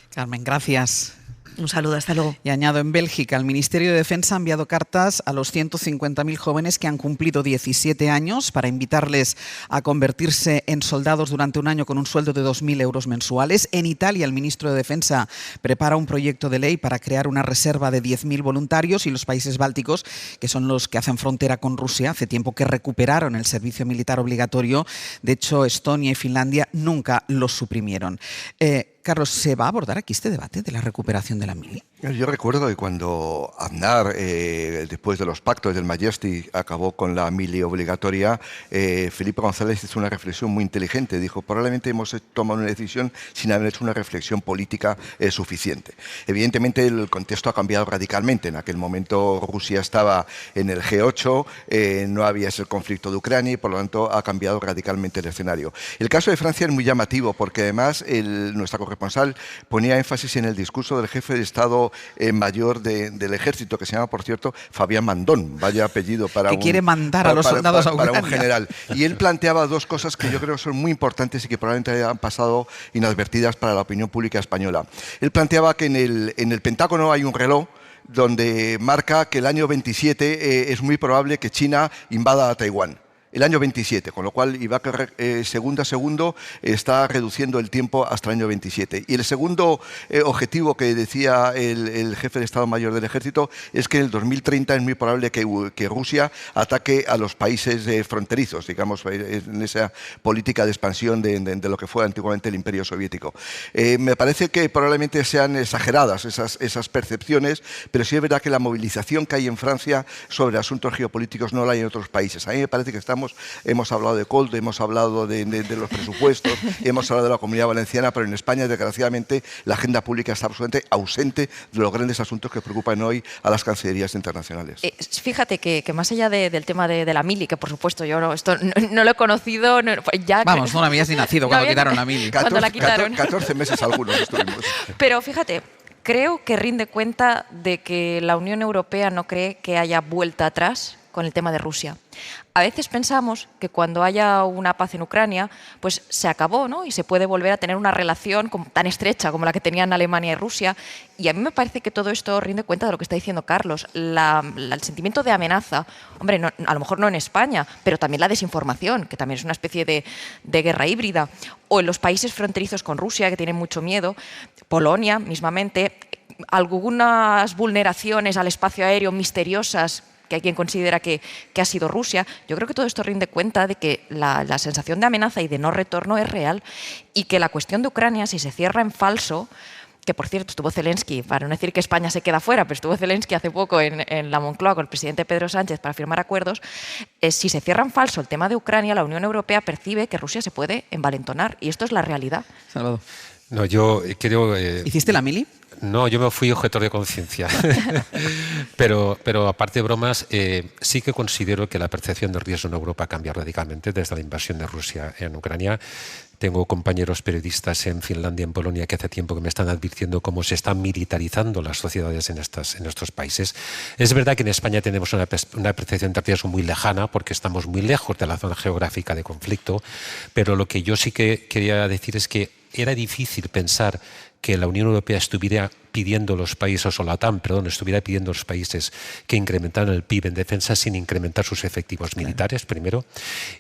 Carmen, gracias. Un saludo, hasta luego. Y añado, en Bélgica, el Ministerio de Defensa ha enviado cartas a los 150.000 jóvenes que han cumplido 17 años para invitarles a convertirse en soldados durante un año con un sueldo de 2.000 euros mensuales. En Italia, el ministro de Defensa prepara un proyecto de ley para crear una reserva de 10.000 voluntarios, y los países bálticos, que son los que hacen frontera con Rusia, hace tiempo que recuperaron el servicio militar obligatorio. De hecho, Estonia y Finlandia nunca lo suprimieron. Carlos, ¿se va a abordar aquí este debate de la recuperación de la mili? Yo recuerdo que cuando Aznar, después de los pactos del Majestic, acabó con la mili obligatoria, Felipe González hizo una reflexión muy inteligente. Dijo, probablemente hemos tomado una decisión sin haber hecho una reflexión política suficiente. Evidentemente el contexto ha cambiado radicalmente. En aquel momento Rusia estaba en el G8, no había ese conflicto de Ucrania, y por lo tanto ha cambiado radicalmente el escenario. El caso de Francia es muy llamativo porque además nuestra corresponsal ponía énfasis en el discurso del jefe de Estado mayor del ejército, que se llama, por cierto, Fabián Mandón, vaya apellido para que quiere mandar a los soldados a Ucrania. Para un general. Y él planteaba 2 cosas que yo creo son muy importantes y que probablemente han pasado inadvertidas para la opinión pública española. Él planteaba que en el Pentágono hay un reloj donde marca que el año 27 es muy probable que China invada a Taiwán. El año 27, con lo cual iba a segundo a segundo está reduciendo el tiempo hasta el año 27. Y el segundo objetivo que decía el jefe de Estado Mayor del Ejército es que en el 2030 es muy probable que Rusia ataque a los países fronterizos, digamos, en esa política de expansión de lo que fue antiguamente el Imperio Soviético. Me parece que probablemente sean exageradas esas percepciones, pero sí es verdad que la movilización que hay en Francia sobre asuntos geopolíticos no la hay en otros países. A mí me parece que hemos hablado de Coldo, hemos hablado de los presupuestos, hemos hablado de la Comunidad Valenciana, pero en España, desgraciadamente, la agenda pública está absolutamente ausente de los grandes asuntos que preocupan hoy a las cancillerías internacionales. Fíjate que más allá del tema de la mili, que por supuesto yo no lo he conocido... Vamos, no habías ni nacido cuando quitaron la mili. Cuando la quitaron. 14 meses algunos estuvimos. Pero fíjate, creo que rinde cuenta de que la Unión Europea no cree que haya vuelta atrás, con el tema de Rusia. A veces pensamos que cuando haya una paz en Ucrania, pues se acabó, ¿no? Y se puede volver a tener una relación tan estrecha como la que tenían Alemania y Rusia. Y a mí me parece que todo esto rinde cuenta de lo que está diciendo Carlos. El sentimiento de amenaza, hombre, no, a lo mejor no en España, pero también la desinformación, que también es una especie de guerra híbrida. O en los países fronterizos con Rusia, que tienen mucho miedo. Polonia, mismamente. Algunas vulneraciones al espacio aéreo misteriosas que hay quien considera que ha sido Rusia. Yo creo que todo esto rinde cuenta de que la sensación de amenaza y de no retorno es real y que la cuestión de Ucrania, si se cierra en falso, que por cierto estuvo Zelensky, para no decir que España se queda fuera, pero estuvo Zelensky hace poco en la Moncloa con el presidente Pedro Sánchez para firmar acuerdos, si se cierra en falso el tema de Ucrania, la Unión Europea percibe que Rusia se puede envalentonar y esto es la realidad. Salvador. No, yo creo... ¿Hiciste la mili? No, yo me fui objetor de conciencia. pero aparte de bromas, sí que considero que la percepción de riesgo en Europa cambia radicalmente desde la invasión de Rusia en Ucrania. Tengo compañeros periodistas en Finlandia, en Polonia, que hace tiempo que me están advirtiendo cómo se están militarizando las sociedades en estos países. Es verdad que en España tenemos una percepción de riesgo muy lejana, porque estamos muy lejos de la zona geográfica de conflicto, pero lo que yo sí que quería decir es que era difícil pensar que la Unión Europea estuviera pidiendo a los países, o la OTAN, perdón, estuviera pidiendo a los países que incrementaran el PIB en defensa sin incrementar sus efectivos militares, primero.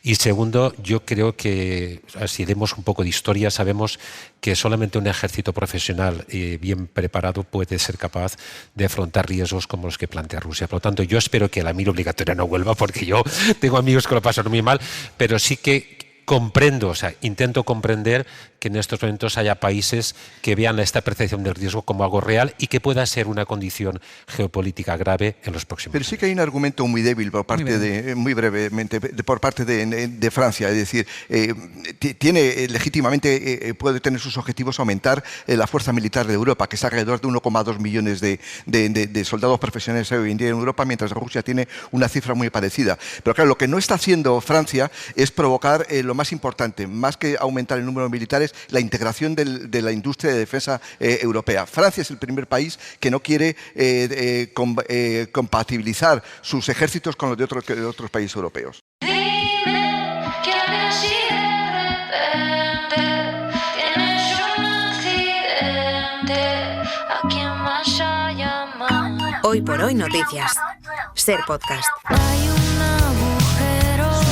Y segundo, yo creo que, si leemos un poco de historia, sabemos que solamente un ejército profesional bien preparado puede ser capaz de afrontar riesgos como los que plantea Rusia. Por lo tanto, yo espero que la mili obligatoria no vuelva, porque yo tengo amigos que lo pasan muy mal, pero sí que comprendo, o sea, intento comprender que en estos momentos haya países que vean esta percepción del riesgo como algo real y que pueda ser una condición geopolítica grave en los próximos años. Pero sí que hay un argumento muy débil por parte muy brevemente, por parte de Francia, es decir, tiene legítimamente, puede tener sus objetivos aumentar la fuerza militar de Europa, que es alrededor de 1,2 millones de soldados profesionales hoy en día en Europa, mientras Rusia tiene una cifra muy parecida. Pero claro, lo que no está haciendo Francia es provocar lo más importante, más que aumentar el número de militares, la integración de la industria de defensa europea. Francia es el primer país que no quiere compatibilizar sus ejércitos con los de otros países europeos. Hoy por hoy noticias. Ser podcast.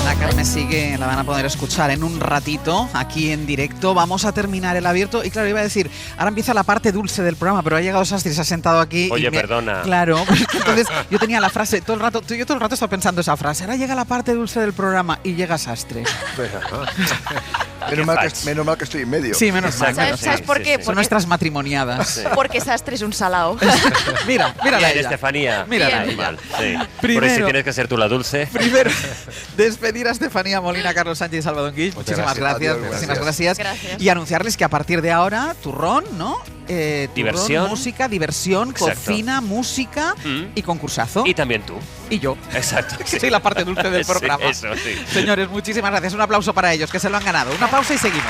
La Carmen sigue, la van a poder escuchar en un ratito, aquí en directo. Vamos a terminar el abierto. Y claro, iba a decir, ahora empieza la parte dulce del programa, pero ha llegado Sastre y se ha sentado aquí. Oye, perdona. Claro, entonces yo tenía la frase, todo el rato estaba pensando esa frase. Ahora llega la parte dulce del programa y llega Sastre. Menos mal que estoy en medio. Sí, menos mal. ¿Sabes por qué? Son nuestras matrimoniadas. Sí. Porque Sastre es un salao. Mira Estefanía. Mira. Sí. Primero, por eso tienes que ser tú la dulce. Primero, despedir a Estefanía Molina, Carlos Sánchez y Salvador Guix. Muchísimas gracias. Muchísimas gracias. Y anunciarles que a partir de ahora, turrón, ¿no? Diversión. Turrón, música, diversión, exacto. Cocina, música y concursazo. Y también tú. Y yo. Exacto. Sí, la parte dulce del programa. Sí, eso, sí. Señores, muchísimas gracias. Un aplauso para ellos, que se lo han ganado. Una pausa y seguimos.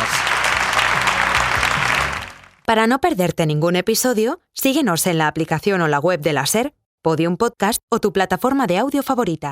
Para no perderte ningún episodio, síguenos en la aplicación o la web de la SER, Podium Podcast o tu plataforma de audio favorita.